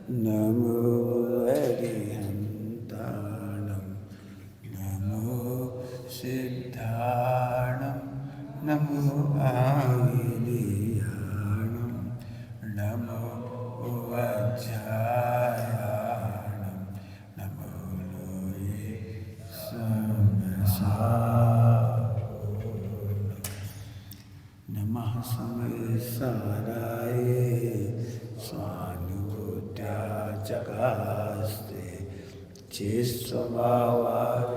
नमो अरिहन्ताणं नमो सिद्धाणं नमो आविर्याणं नमो वज्रायाणं नमो लोये नमः संसाराय स्वानुभूत्याचकास्ते चेत्स्वभावाय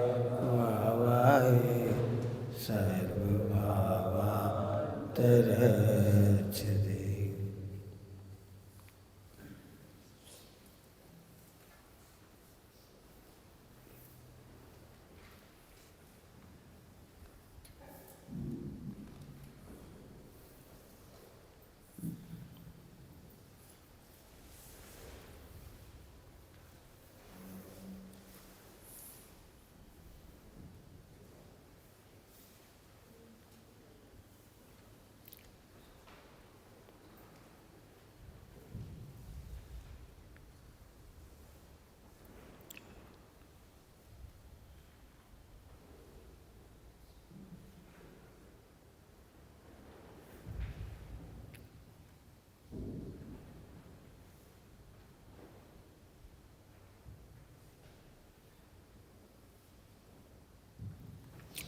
सर्वभावान्तरच्छते।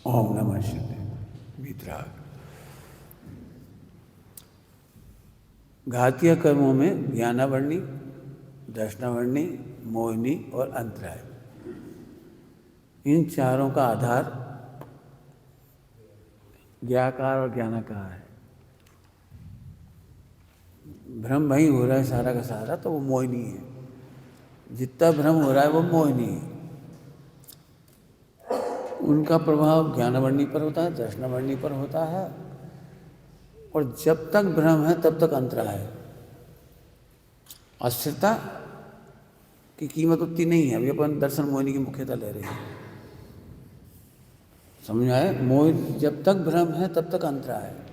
ओम नमः शिवाय। वितराग। घातीय कर्मों में ज्ञानावर्णी, दर्शनावर्णी, मोहिनी और अंतराय, इन चारों का आधार ज्ञाकार और ज्ञानाकार है। भ्रम वही हो रहा है सारा का सारा, तो वो मोहिनी है। जितना भ्रम हो रहा है वो मोहिनी है। उनका प्रभाव ज्ञानावर्णी पर होता है, दर्शनावर्णी पर होता है, और जब तक भ्रम है तब तक अंतराय है। अस्थिरता की कीमत उतनी नहीं है। अभी अपन दर्शन मोहिनी की मुख्यता ले रहे हैं, समझ आए? मोह जब तक भ्रम है तब तक अंतराय है।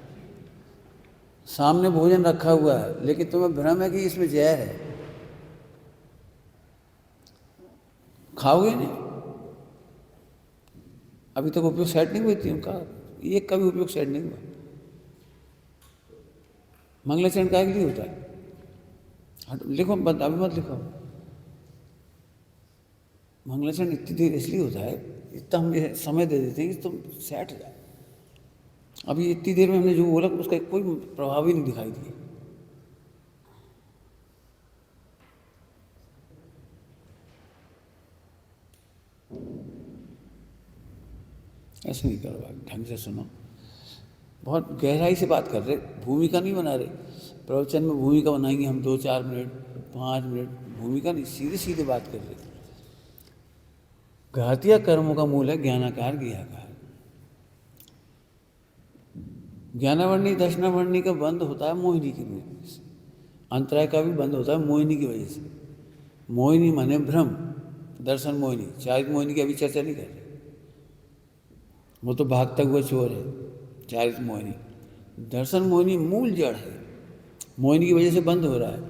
सामने भोजन रखा हुआ है लेकिन तुम्हें भ्रम है कि इसमें जहर है, खाओगे नहीं। अभी तक उपयोग सेट नहीं हुई थी उनका, ये कभी उपयोग सेट नहीं हुआ। मंगलाचरण काय के लिए होता है? लिखो, अभी मत लिखो। मंगलाचरण इतनी देर इसलिए होता है, इतना हम ये समय दे देते हैं कि तुम सेट हो जाए। अभी इतनी देर में हमने जो बोला उसका कोई प्रभाव ही नहीं दिखाई दिया। ऐसे नहीं करो, ढंग से सुनो। बहुत गहराई से बात कर रहे, भूमिका नहीं बना रहे। प्रवचन में भूमिका बनाएंगे हम 2-4 मिनट 5 मिनट, भूमिका नहीं, सीधे सीधे बात कर रहे। घातीय कर्मों का मूल है ज्ञानाकार ज्ञाकार। ज्ञानावर्णी दर्शनावर्णी का बंद होता है मोहिनी की वजह से। अंतराय का भी बंद होता है मोहिनी की वजह से। मोहिनी माने भ्रम, दर्शन मोहिनी। चारित मोहिनी की अभी चर्चा नहीं कर रहे, वो तो भागता हुआ चोर है। चारित मोहिनी, दर्शन मोहिनी मूल जड़ है, मोहिनी की वजह से बंद हो रहा है।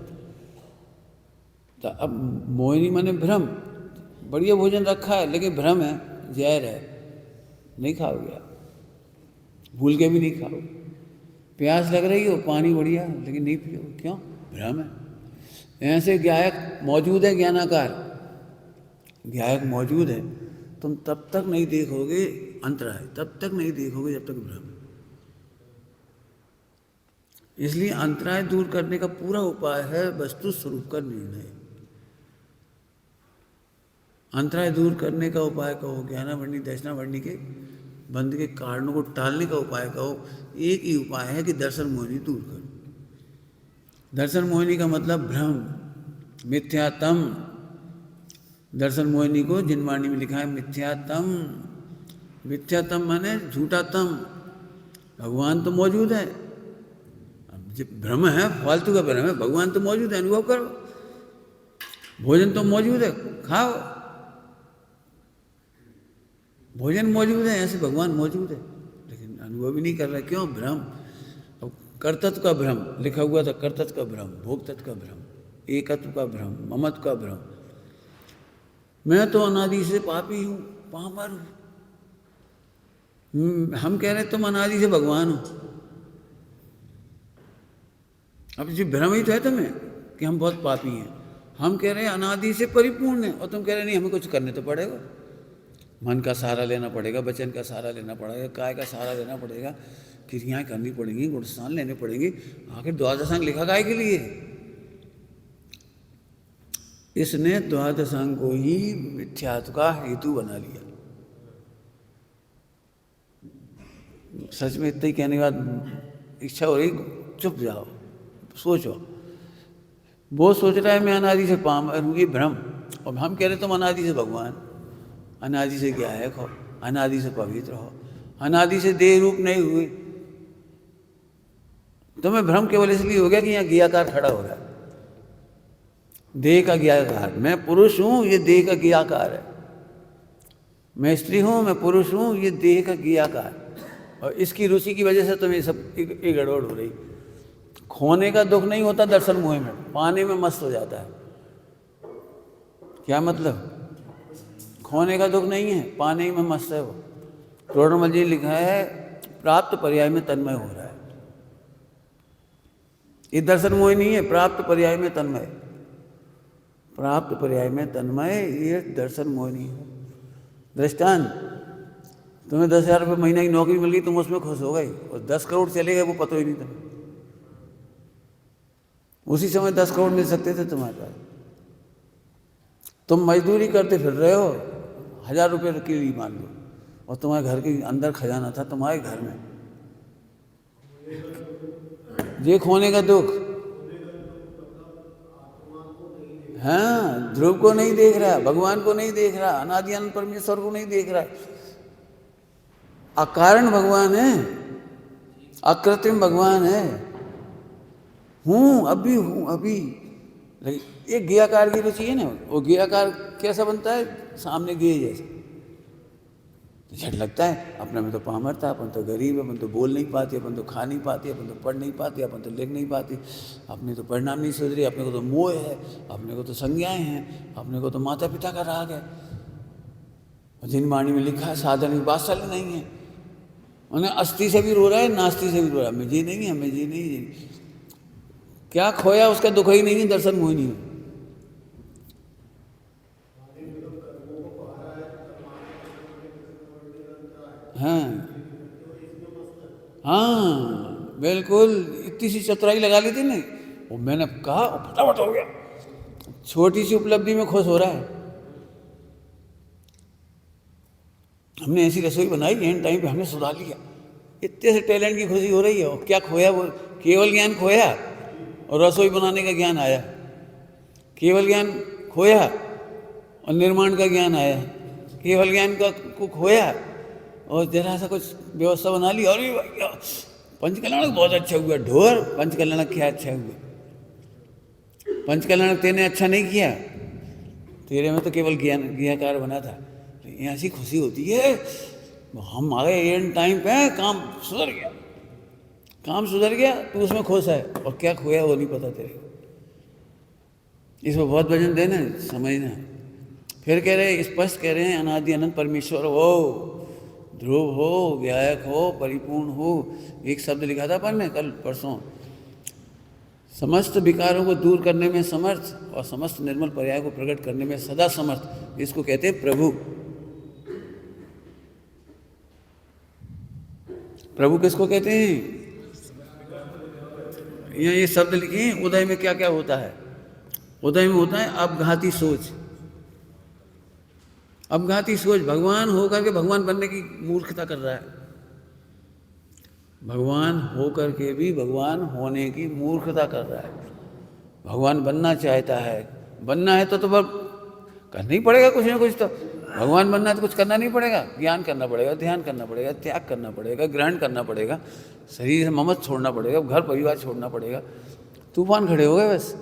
तो अब मोहिनी माने भ्रम, बढ़िया भोजन रखा है लेकिन भ्रम है, जहर है, नहीं खाओगे आप, भूल के भी नहीं खाओ। प्यास लग रही हो, पानी बढ़िया लेकिन नहीं पियो, क्यों? भ्रम है। ऐसे ज्ञायक मौजूद है, ज्ञानाकार ज्ञायक मौजूद है, तुम तब तक नहीं देखोगे अंतराय, तब तक नहीं देखोगे जब तक भ्रम। इसलिए अंतराय दूर करने का पूरा उपाय है वस्तु स्वरूप का निर्णय। अंतराय दूर करने का उपाय कहो, ज्ञानावर्णी दर्शनावर्णी के बंद के कारणों को टालने का उपाय कहो, एक ही उपाय है कि दर्शन मोहिनी दूर करो। दर्शन मोहिनी का मतलब भ्रम, मिथ्यातम। दर्शन मोहिनी को जिनवाणी में लिखा है मिथ्यातम। मिथ्यातम माने झूठा तम। भगवान तो मौजूद है, भ्रम है, फालतू का भ्रम है। भगवान तो मौजूद है, अनुभव करो। भोजन तो मौजूद है, खाओ। भोजन मौजूद है, ऐसे भगवान मौजूद है, लेकिन अनुभव भी नहीं कर रहा। क्यों? भ्रम। अब कर्तत्व का भ्रम लिखा हुआ था, कर्तत्व का भ्रम, भोक्तत्व का भ्रम। एकत्व का भ्रम, ममत्व का भ्रम। मैं तो अनादि से पापी हूँ, पामर हूँ। हम कह रहे तुम अनादि से भगवान हो। अब जो भ्रम ही तो है तुम्हें कि हम बहुत पापी हैं। हम कह रहे हैं अनादि से परिपूर्ण है, और तुम कह रहे नहीं हमें कुछ करने तो पड़ेगा। मन का सहारा लेना पड़ेगा, वचन का सहारा लेना पड़ेगा, काय का सहारा लेना पड़ेगा, क्रियाएं करनी पड़ेंगी, गुण स्नान लेने पड़ेंगे। आखिर द्वादशांग लिखा काय के लिए? इसने द्वादशांग को ही मिथ्यात्व का हेतु बना लिया। सच में इतना ही कहने के बाद इच्छा हो रही चुप जाओ, सोचो। वो सोच रहा है मैं अनादि से पामर हूँ, ये भ्रम। और हम कह रहे तुम अनादि से भगवान, अनादि से गायक हो, अनादि से पवित्र हो, अनादि से देह रूप नहीं हुए। तुम्हें भ्रम केवल इसलिए हो गया कि यहाँ ज्ञाकार खड़ा हो रहा है, देह का ज्ञाकार। मैं पुरुष हूँ, ये देह का ज्ञाकार है। मैं स्त्री हूँ, मैं पुरुष हूँ, ये देह का ज्ञाकार। और इसकी रुचि की वजह से तुम्हें सब एक गड़बड़ हो रही। खोने का दुख नहीं होता दर्शन मोह में, पाने में मस्त हो जाता है। क्या मतलब? खोने का दुख नहीं है, पाने में मस्त है वो। टोडरमल जी लिखा है प्राप्त पर्याय में तन्मय हो रहा है। ये दर्शन मोह नहीं है, प्राप्त पर्याय में तन्मय। प्राप्त पर्याय में तन्मय, ये दर्शन मोह नहीं है। दृष्टांत, तुम्हें 10,000 रुपये महीने की नौकरी मिल गई, तुम उसमें खुश हो गई, और 10 करोड़ चले गए, वो पता ही नहीं तुम्हें। उसी समय 10 करोड़ मिल सकते थे तुम्हारे पास। तुम मजदूरी करते फिर रहे हो 1,000 रुपये के लिए मान लो, और तुम्हारे घर के अंदर खजाना था तुम्हारे घर में। ये खोने का दुख। हाँ, ध्रुव को नहीं देख रहा, भगवान को नहीं देख रहा, अनादि अनंत परमेश्वर को नहीं देख रहा। अकारण भगवान है, अकृत्रिम भगवान है। हूँ अभी, हूँ अभी। एक ज्ञाकार की रुचि है ना, वो ज्ञाकार कैसा बनता है? सामने गे जैसे। तो झट लगता है अपने में तो पामर था, अपन तो गरीब है, अपन तो बोल नहीं पाते, अपन तो खा नहीं पाते, अपन तो पढ़ नहीं पाते, अपन तो लिख नहीं पाते, अपने तो परिणाम नहीं सोच रहे, अपने को तो मोह है, अपने को तो संज्ञाएं हैं, अपने को तो माता पिता का राग है। जिन वाणी में लिखा है साधन की वात्सल्य नहीं है, उन्हें अस्थि से भी रो रहा है, नास्ति से भी रो रहा है, मैं जी नहीं है, मैं जी नहीं है। क्या खोया? उसका दुख ही नहीं है, दर्शन मोह नहीं है। हाँ हाँ, बिल्कुल। इतनी सी चतुराई लगा ली थी ना, वो मैंने कहा फटाफट हो गया। छोटी सी उपलब्धि में खुश हो रहा है। हमने ऐसी रसोई बनाई, एंड टाइम पे हमने सुधार लिया, इतने से टैलेंट की खुशी हो रही है। और क्या खोया? वो केवल ज्ञान खोया और रसोई बनाने का ज्ञान आया। केवल ज्ञान खोया और निर्माण का ज्ञान आया। केवल ज्ञान का को खोया और जरा सा कुछ व्यवस्था बना ली, और पंचकल्याणक बहुत अच्छा हुआ। ढोर पंचकल्याणक क्या अच्छा हुआ? पंचकल्याणक तेने अच्छा नहीं किया, तेरे में तो केवल ज्ञाकार बना था। ऐसी खुशी होती है, हम आ गए एंड टाइम पे, काम सुधर गया, काम सुधर गया, तू उसमें खुश है, और क्या खोया वो नहीं पता तेरे। इसमें बहुत वजन देना, समझना। फिर कह रहे, स्पष्ट कह रहे हैं, अनादि अनंत परमेश्वर हो, ध्रुव हो, गायक हो, परिपूर्ण हो। एक शब्द लिखा था अपन ने कल परसों, समस्त विकारों को दूर करने में समर्थ और समस्त निर्मल पर्याय को प्रकट करने में सदा समर्थ। इसको कहते हैं प्रभु। प्रभु किसको कहते हैं? यहाँ ये शब्द लिखे हैं। उदय में क्या क्या होता है? उदय में होता है अपघाती सोच। अपघाती सोच, भगवान होकर के भगवान बनने की मूर्खता कर रहा है। भगवान होकर के भी भगवान होने की मूर्खता कर रहा है। भगवान बनना चाहता है, बनना है तो करना ही पड़ेगा कुछ ना कुछ। तो भगवान बनना है तो कुछ करना नहीं पड़ेगा? ज्ञान करना पड़ेगा, ध्यान करना पड़ेगा, त्याग करना पड़ेगा, ग्रहण करना पड़ेगा, शरीर से ममत छोड़ना पड़ेगा, घर परिवार छोड़ना पड़ेगा। तूफान खड़े हो गए बस।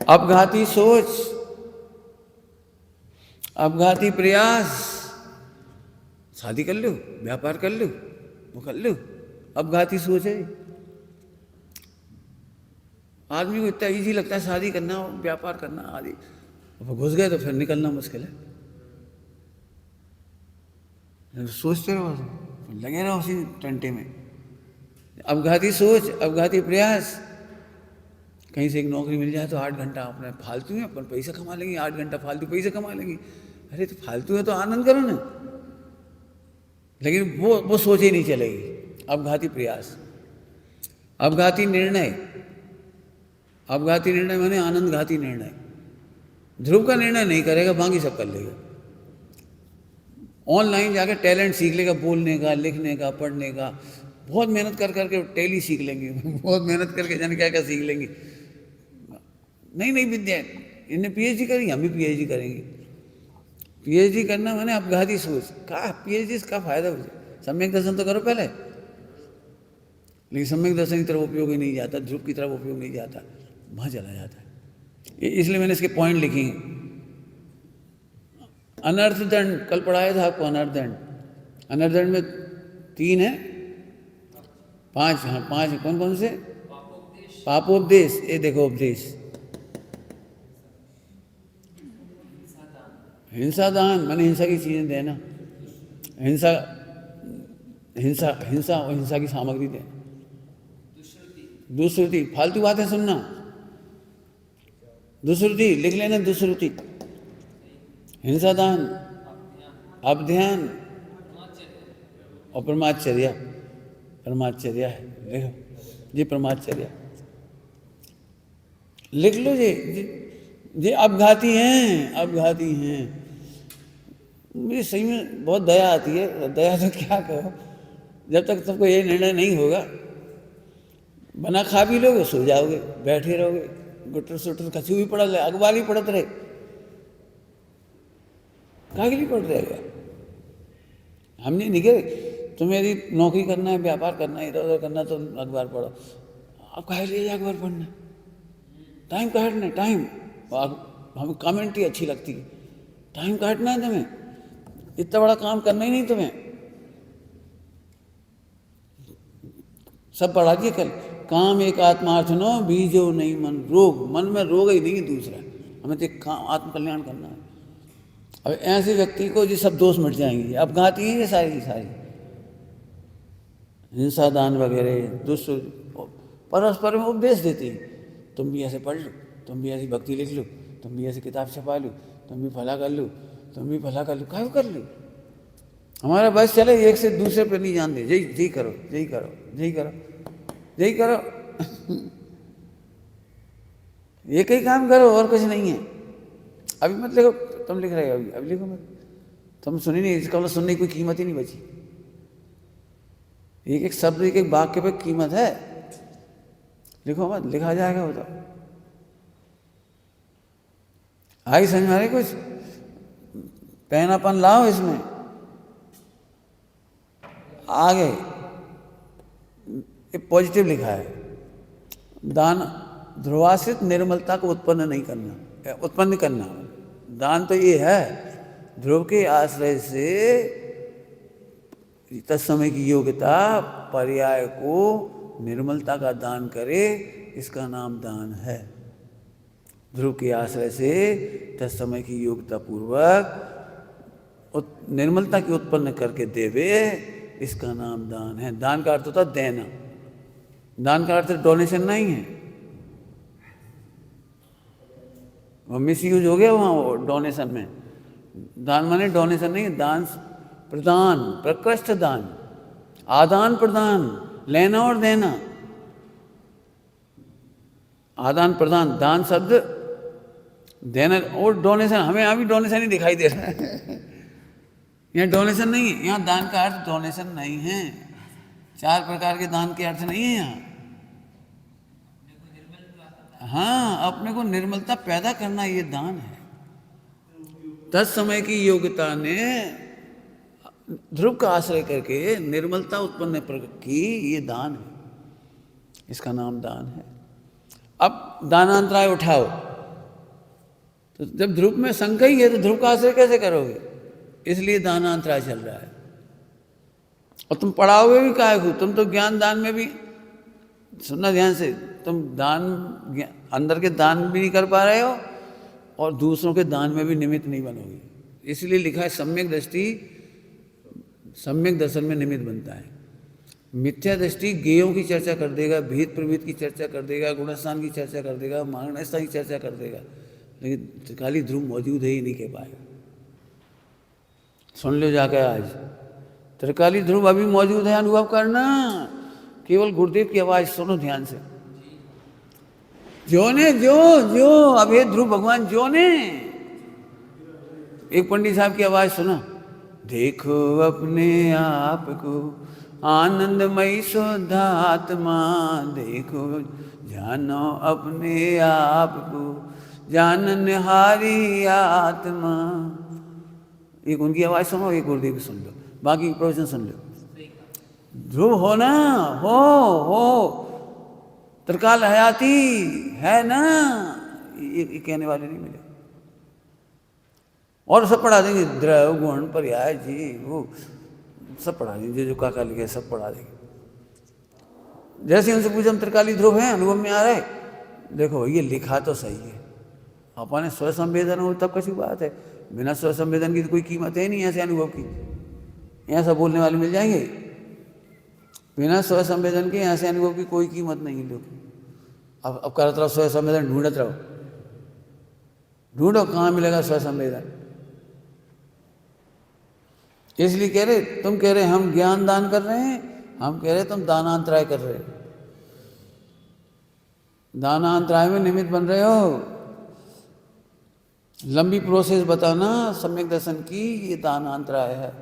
अपघाती सोच, अपघाती प्रयास, शादी कर लो, व्यापार कर लो, वो कर लो, अपघाती सोच है। आदमी को इतना ईजी लगता है शादी करना और व्यापार करना आदि, अब घुस गए तो फिर निकलना मुश्किल है। सोचते रहो, लगे रहो उसी टंटे में, अपघाती सोच, अपघाती प्रयास। कहीं से एक नौकरी मिल जाए तो 8 घंटा अपने फालतू में अपन पैसा कमा लेंगे, 8 घंटा फालतू पैसा कमा लेंगे। अरे तो फालतू है तो आनंद करो ना, लेकिन वो सोच ही नहीं चलेगी। अपघाती प्रयास, अपघाती निर्णय, अपघाती निर्णय माने आनंदघाती निर्णय। ध्रुव का निर्णय नहीं करेगा, बाकी सब कर लेगा। ऑनलाइन जाके टैलेंट सीख लेगा, बोलने का, लिखने का, पढ़ने का, बहुत मेहनत कर करके टैली सीख लेंगे बहुत मेहनत करके जाने क्या क्या सीख लेंगे, नई नई विद्या। इन्हें पीएचडी करेंगे, हम भी पीएचडी करेंगे। पीएचडी करना मैंने अपघाती सोच का, पीएचडी का फायदा हो जाए। सम्यक दर्शन तो करो पहले, लेकिन सम्यक दर्शन की तरफ उपयोग ही नहीं जाता, ध्रुव की तरफ उपयोग नहीं जाता, वहाँ चला जाता है। इसलिए मैंने इसके पॉइंट लिखे हैं। अनर्थ दंड कल पढ़ाया था आपको, अनर्थ दंड। अनर्थ दंड में 3 है, 5, हाँ 5 है। कौन कौन से? पापोपदेश, ये देखो उपदेश, हिंसा दान माने हिंसा की चीजें देना, हिंसा हिंसा हिंसा और हिंसा की सामग्री देना। दुष्श्रुति फालतू बातें सुनना, दुष्श्रुति लिख लेना, दुष्श्रुति, हिंसा दान, अवध्यान और परमाचर्या। परमाचर्या है, देखो ये परमाचर्या लिख लो। ये अपघाती हैं, अपघाती हैं। मुझे सही में बहुत दया आती है, दया तो क्या कहो, जब तक तुमको ये निर्णय नहीं होगा, बना खा भी लोगे, सो जाओगे, बैठे रहोगे, गुटर सुटर कछु भी पड़ा रहे, अखबार ही पढ़ते रहे, काहे लिए पढ़ रहेगा। हमने नहीं कहे तुम्हें यदि नौकरी करना है, व्यापार करना है, इधर उधर करना, तो अखबार पढ़ो। अब कहे लिए अखबार पढ़ना, टाइम काटना, टाइम। हमें कमेंट्री अच्छी लगती है, टाइम काटना है तुम्हें, इतना बड़ा काम करना ही नहीं तुम्हें। सब पढ़ा दिए कल, काम एक आत्मार्थनो बीजो नहीं मन रोग। मन में रोग ही नहीं दूसरा, हमें तो काम आत्म कल्याण करना है। अब ऐसे व्यक्ति को ये सब दोष मिट जाएंगे। अपघाती है ये सारी की सारी, हिंसा दान वगैरह दुष्ट परस्पर में उपदेश देते हैं। तुम भी ऐसे पढ़ लो, तुम भी ऐसी भक्ति लिख लो, तुम भी ऐसी किताब छपा लो, तुम भी भला कर लो, तुम भी भला कर लो। काहे कर लो, हमारा बस चले, एक से दूसरे पर नहीं जान दे। यही करो, यही करो, यही करो, यही करो एक ही काम करो, और कुछ नहीं है। अभी मत लिखो, तुम लिख रहे हो, अभी लिखो मत, तुम सुनी नहीं, इसका मतलब सुनने की कोई कीमत ही नहीं बची। एक एक शब्द, एक एक वाक्य पे कीमत है। लिखो मत, लिखा जाएगा वो तो। आई समझ में आ रही कुछ? पेनापन लाओ इसमें। आगे पॉजिटिव लिखा है, दान ध्रुवाश्रित निर्मलता को उत्पन्न नहीं करना, उत्पन्न करना। दान तो ये है, ध्रुव के आश्रय से तत्समय की योग्यता पर्याय को निर्मलता का दान करे, इसका नाम दान है। ध्रुव के आश्रय से तत्समय की योग्यता पूर्वक निर्मलता की उत्पन्न करके देवे, इसका नाम दान है। दान का अर्थ होता है देना, दान का अर्थ डोनेशन नहीं है। वो मिस यूज हो गया वहाँ डोनेशन में। दान माने डोनेशन नहीं, दान प्रदान, प्रकृष्ट दान, आदान प्रदान, लेना और देना, आदान प्रदान। दान शब्द देना और डोनेशन, हमें यहाँ भी डोनेशन ही दिखाई दे रहा है यहाँ डोनेशन नहीं है, यहाँ दान का अर्थ डोनेशन नहीं है। 4 प्रकार के दान के अर्थ नहीं है यहाँ। हाँ, अपने को निर्मलता पैदा करना ये दान है। तत्समय की योग्यता ने ध्रुव का आश्रय करके निर्मलता उत्पन्न की, ये दान है, इसका नाम दान है। अब दानांतराय उठाओ, तो जब ध्रुव में शंका ही है तो ध्रुव का आश्रय कैसे करोगे? इसलिए दानांतराय चल रहा है। और तुम पढ़ाओगे भी काहे को? तुम तो ज्ञान दान में भी, सुनना ध्यान से, तुम दान अंदर के दान भी नहीं कर पा रहे हो और दूसरों के दान में भी निमित्त नहीं बनोगे। इसलिए लिखा है सम्यक दृष्टि सम्यक दर्शन में निमित्त बनता है। मिथ्या दृष्टि गेयों की चर्चा कर देगा, भेद प्रभेद की चर्चा कर देगा, गुणस्थान की चर्चा कर देगा, मानवस्था की चर्चा कर देगा, लेकिन त्रिकाली ध्रुव मौजूद है ही नहीं कह पाएगा। सुन लो जाकर आज, त्रिकाली ध्रुव अभी मौजूद है, अनुभव करना। केवल गुरुदेव की आवाज सुनो ध्यान से। जो ने जो अभेद ध्रुव भगवान जो ने। एक पंडित साहब की आवाज सुनो, देखो अपने आप को आनंदमयी शुद्ध आत्मा, देखो जानो अपने आप को जाननहारी आत्मा। एक उनकी आवाज सुनो, एक गुरुदेव की सुन लो, बाकी प्रवचन सुन लो। ध्रुव हो ना, हो त्रिकाल हयाती है ना, ये कहने वाले नहीं मिले। और सब पढ़ा देंगे, द्रव गुण पर्याय जी वो सब पढ़ा देंगे, जो काका लिखे सब पढ़ा देंगे। जैसे उनसे पूछा हम त्रिकाली ध्रुव हैं, अनुभव में आ रहा है, देखो ये लिखा तो सही है, अपने स्व संवेदन हो तब कसी बात है, बिना स्व संवेदन की तो कोई कीमत है नहीं ऐसे अनुभव की। ऐसा बोलने वाले मिल जाएंगे, बिना स्व संवेदन के ऐसे अनुभव की कोई कीमत नहीं। लोग अब करत रहो स्व संवेदन, ढूंढत रहो, ढूंढो कहाँ मिलेगा स्व संवेदन। इसलिए कह रहे, तुम कह रहे हम ज्ञान दान कर रहे हैं, हम कह रहे तुम दानांतराय कर रहे हो, दानांतराय में निमित्त बन रहे हो। लंबी प्रोसेस बताना सम्यक दर्शन की, ये दानांतराय है।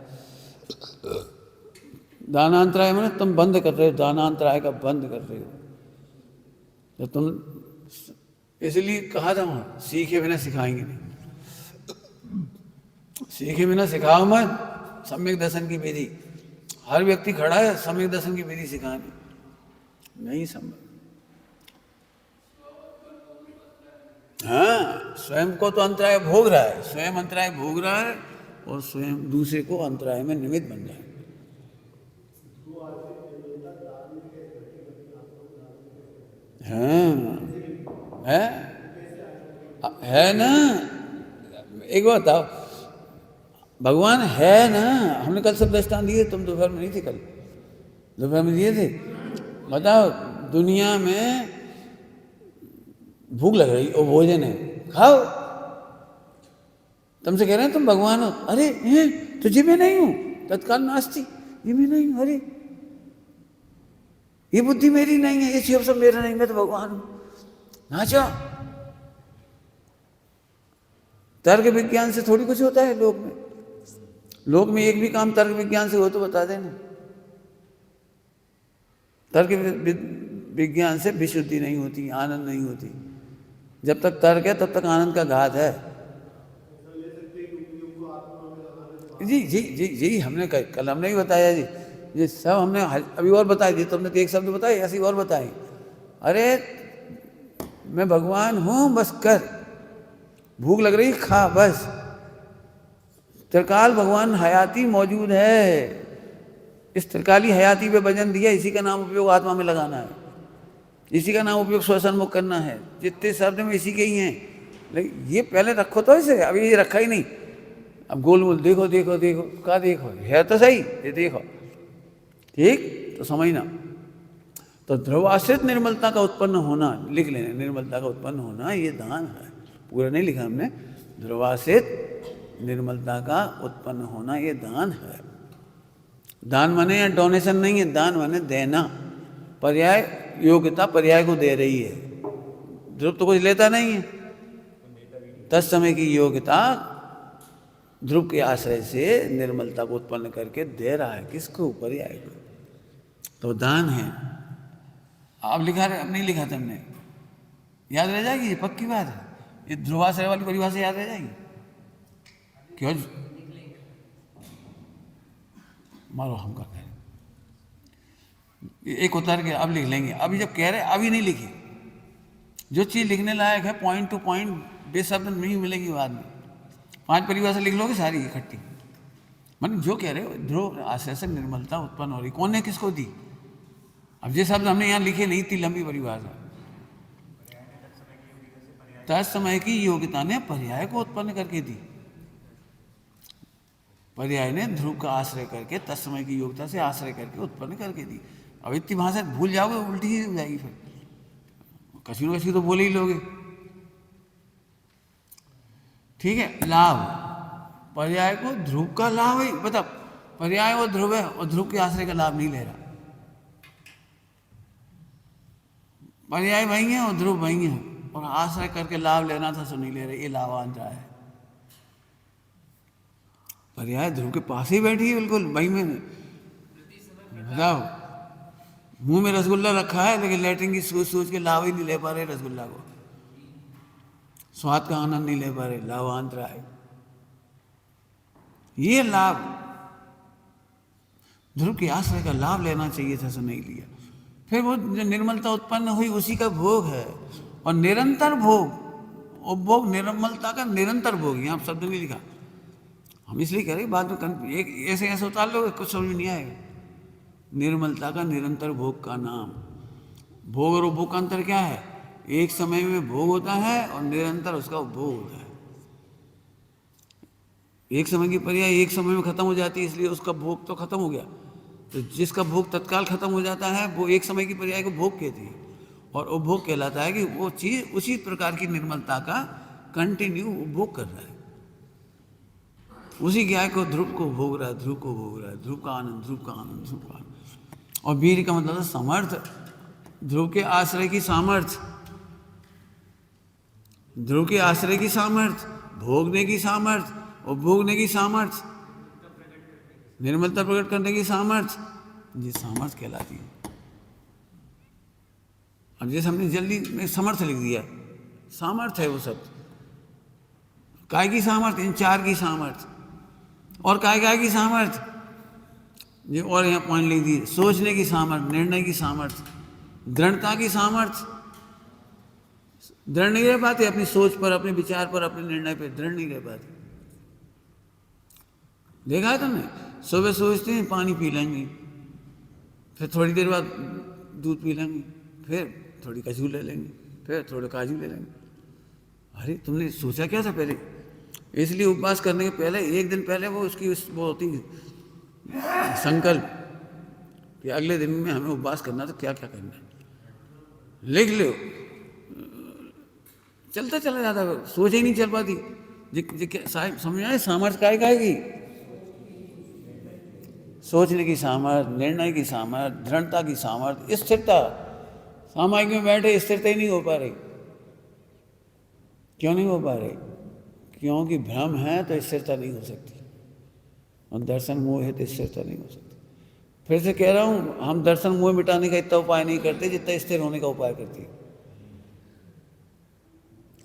दानांतराय मैंने तुम बंद कर रहे हो, दानांतराय का बंद कर रहे हो। तो तुम इसलिए कहा था वहाँ, सीखे बिना सिखाएंगे नहीं, सीखे बिना सिखाओ मत सम्यक दर्शन की विधि। हर व्यक्ति खड़ा है सम्यक दर्शन की विधि सिखाने, नहीं संभव। हाँ, स्वयं को तो अंतराय भोग रहा है, स्वयं अंतराय भोग रहा है और स्वयं दूसरे को अंतराय में निमित्त बन रहा है। हाँ है ना। एक बात बताओ, भगवान है ना, हमने कल सब दृष्टांत दिए, तुम दोपहर में नहीं थे, कल दोपहर में दिए थे। बताओ, दुनिया में भूख लग रही और भोजन है, खाओ। तुमसे कह रहे हैं तुम भगवान हो, अरे तो जी मैं नहीं हूं, तत्काल नास्ती, ये मैं नहीं हूं, अरे ये बुद्धि मेरी नहीं है, ये शिव सब मेरा नहीं, मैं तो भगवान हूं। नाचो। तर्क विज्ञान से थोड़ी कुछ होता है लोक में। लोक में एक भी काम तर्क विज्ञान से हो तो बता देना। तर्क विज्ञान से विशुद्धि नहीं होती, आनंद नहीं होती। जब तक तर्क है तब तक आनंद का घात है। जी जी जी जी, हमने कल हमने ही बताया जी, ये सब हमने अभी और बताया जी। तुमने तो एक शब्द बताए, ऐसी और बताई। अरे मैं भगवान हूं, बस कर, भूख लग रही खा, बस। त्रिकाल भगवान हयाती मौजूद है। इस त्रिकाली हयाती पे वजन दिया, इसी का नाम उपयोग आत्मा में लगाना है, इसी का नाम उपयोग स्वसन्मुख करना है। जितने शब्द में इसी के ही हैं, लेकिन ये पहले रखो तो इसे, अभी ये रखा ही नहीं। अब गोल गोल देखो देखो देखो, क्या देखो, है तो सही, ये देखो ठीक तो समझना। तो ध्रुवाश्रित निर्मलता का उत्पन्न होना, लिख लेना, निर्मलता का उत्पन्न होना ये दान है। पूरा नहीं लिखा हमने, ध्रुवाश्रित निर्मलता का उत्पन्न होना ये दान है। दान माने या डोनेशन नहीं है, दान माने देना। पर्याय योग्यता पर्याय को दे रही है, ध्रुव तो कुछ लेता नहीं है। तत्समय की योग्यता ध्रुव के आश्रय से निर्मलता को उत्पन्न करके दे रहा है, किसको, पर्याय को। तो दान है। आप लिखा रहे, अब नहीं लिखा तुमने, याद रह जाएगी, ये पक्की बात है। ये ध्रुवाश्रय वाली परिभाषा याद रह जाएगी। क्यों मारो, हम कर रहे एक उतार के अब लिख लेंगे। अभी जब कह रहे अभी नहीं लिखी, जो चीज़ लिखने लायक है पॉइंट टू पॉइंट बेशब्द नहीं मिलेगी बाद में। 5 परिभाषा लिख लोगे सारी इकट्ठी, मतलब जो कह रहे हो ध्रुव आश्रय से निर्मलता उत्पन्न हो रही, कौन ने किसको दी। अब ये शब्द हमने यहाँ लिखे नहीं, इतनी लंबी परिभाषा, तत्समय की योग्यता ने पर्याय को उत्पन्न करके दी। पर्याय ने ध्रुव का आश्रय करके तत्समय की योग्यता से आश्रय करके उत्पन्न करके दी। अब इतनी भाषा भूल जाओगे उल्टी ही हो जाएगी, फिर कछु न कछु तो बोले ही लोगे। ठीक है, लाभ, पर्याय को ध्रुव का लाभ है, बता पर्याय और ध्रुव है और ध्रुव के आश्रय का लाभ नहीं ले रहा। पर्याय वही है और ध्रुव वही है, और आश्रय करके लाभ लेना था सो नहीं ले रहे, ये लाभांतरा है। पर्याय ध्रुव के पास ही बैठी है बिल्कुल वही में। बताओ, मुंह में रसगुल्ला रखा है लेकिन लैट्रिन की सोच सोच के लाभ ही नहीं ले पा रहे रसगुल्ला को, स्वाद का आनंद नहीं ले पा रहे, लाभांतरा है। ये लाभ ध्रुव के आश्रय का लाभ लेना चाहिए था, सो नहीं लिया। फिर वो जो निर्मलता उत्पन्न हुई उसी का भोग है, और निरंतर भोग, उपभोग निर्मलता का निरंतर भोग, यहाँ शब्द नहीं लिखा, हम इसलिए कह रहे बाद में एक ऐसे ऐसे उतार लो कुछ समझ में नहीं आएगा। निर्मलता का निरंतर भोग का नाम, भोग और उपभोग का अंतर क्या है? एक समय में भोग होता है और निरंतर उसका उपभोग होता है। एक समय की पर्याय एक समय में खत्म हो जाती है, इसलिए उसका भोग तो खत्म हो गया। तो जिसका भोग तत्काल खत्म हो जाता है वो एक समय की पर्याय को भोग कहती है, और उपभोग कहलाता है कि वो चीज उसी प्रकार की निर्मलता का कंटिन्यू उपभोग कर रहा है। उसी गाय को ध्रुव को भोग रहा है, ध्रुव को भोग रहा है, ध्रुव का आनंद, ध्रुव का आनंद, ध्रुव का आनंद। और वीर का मतलब समर्थ, ध्रुव के आश्रय की सामर्थ्य, ध्रुव के आश्रय की सामर्थ्य, भोगने की सामर्थ्य, उपभोगने की सामर्थ्य, निर्मलता प्रकट करने की सामर्थ्य, ये सामर्थ्य कहलाती है। अब जैसे हमने जल्दी में समर्थ लिख दिया, सामर्थ्य है वो शब्द। काय की सामर्थ्य? इन चार की सामर्थ्य। और काय की सामर्थ्य, ये और यहाँ पॉइंट लिख दिए, सोचने की सामर्थ्य, निर्णय की सामर्थ्य, दृढ़ता की सामर्थ्य। दृढ़ नहीं रह पाते अपनी सोच पर, अपने विचार पर, अपने निर्णय पर दृढ़ नहीं रह पाते। देखा है तुमने? सुबह सोचते हैं पानी पी लेंगे, फिर थोड़ी देर बाद दूध पी लेंगे, फिर थोड़ी खजूर ले लेंगे, फिर थोड़े काजू ले लेंगे। अरे तुमने सोचा क्या था पहले? इसलिए उपवास करने के पहले एक दिन पहले वो उसकी वो होती संकल्प कि अगले दिन में हमें उपवास करना, तो क्या क्या करना है लिख लो, चलता चला जाता, सोच ही नहीं चल पाती। समझ आए? सामर्थ्य काय की? सोचने की सामर्थ्य, निर्णय की सामर्थ्य, दृढ़ता की सामर्थ्य, स्थिरता। सामायिक में बैठे स्थिरता ही नहीं हो पा रही। क्यों नहीं हो पा रही? क्योंकि भ्रम है तो स्थिरता नहीं हो सकती, और दर्शन मोह है तो स्थिरता नहीं हो सकती। फिर से कह रहा हूं, हम दर्शन मोह मिटाने का इतना उपाय नहीं करते जितना स्थिर होने का उपाय करते हैं।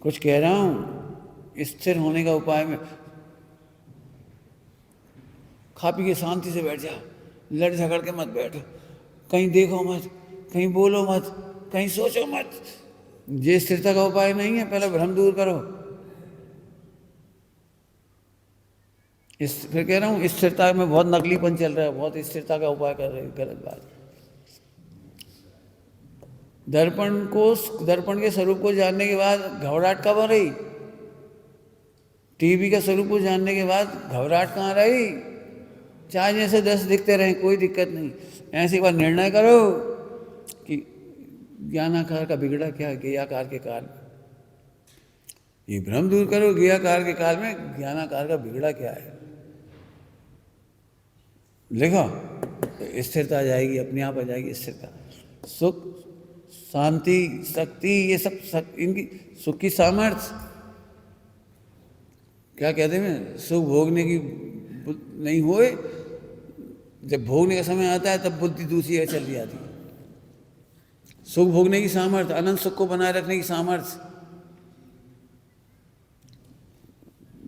कुछ कह रहा हूं, स्थिर होने का उपाय में खा पी के शांति से बैठ जा, लड़ झगड़ के मत बैठ, कहीं देखो मत, कहीं बोलो मत, कहीं सोचो मत। ये स्थिरता का उपाय नहीं है। पहले भ्रम दूर करो। फिर कह रहा हूँ, स्थिरता में बहुत नकलीपन चल रहा है, बहुत स्थिरता का उपाय कर रहे हैं, गलत बात। दर्पण के स्वरूप को जानने के बाद घबराहट कब आ रही? टीवी के स्वरूप को जानने के बाद घबराहट कहाँ रही? चाहे जैसे 10 दिखते रहे, कोई दिक्कत नहीं। ऐसे एक बार निर्णय करो कि ज्ञानाकार का बिगड़ा क्या है ज्ञेयाकार के काल में। ये भ्रम दूर करो, ज्ञेयाकार के काल में ज्ञानाकार का बिगड़ा क्या है, लिखो, स्थिरता आ जाएगी, अपने आप आ जाएगी स्थिरता। सुख, शांति, शक्ति, ये सब इनकी सुख की सामर्थ्य। क्या कहते हैं? सुख भोगने की नहीं होए, जब भोगने का समय आता है तब बुद्धि दूसरी है चल जाती है। सुख भोगने की सामर्थ्य, अनंत सुख को बनाए रखने की सामर्थ्य।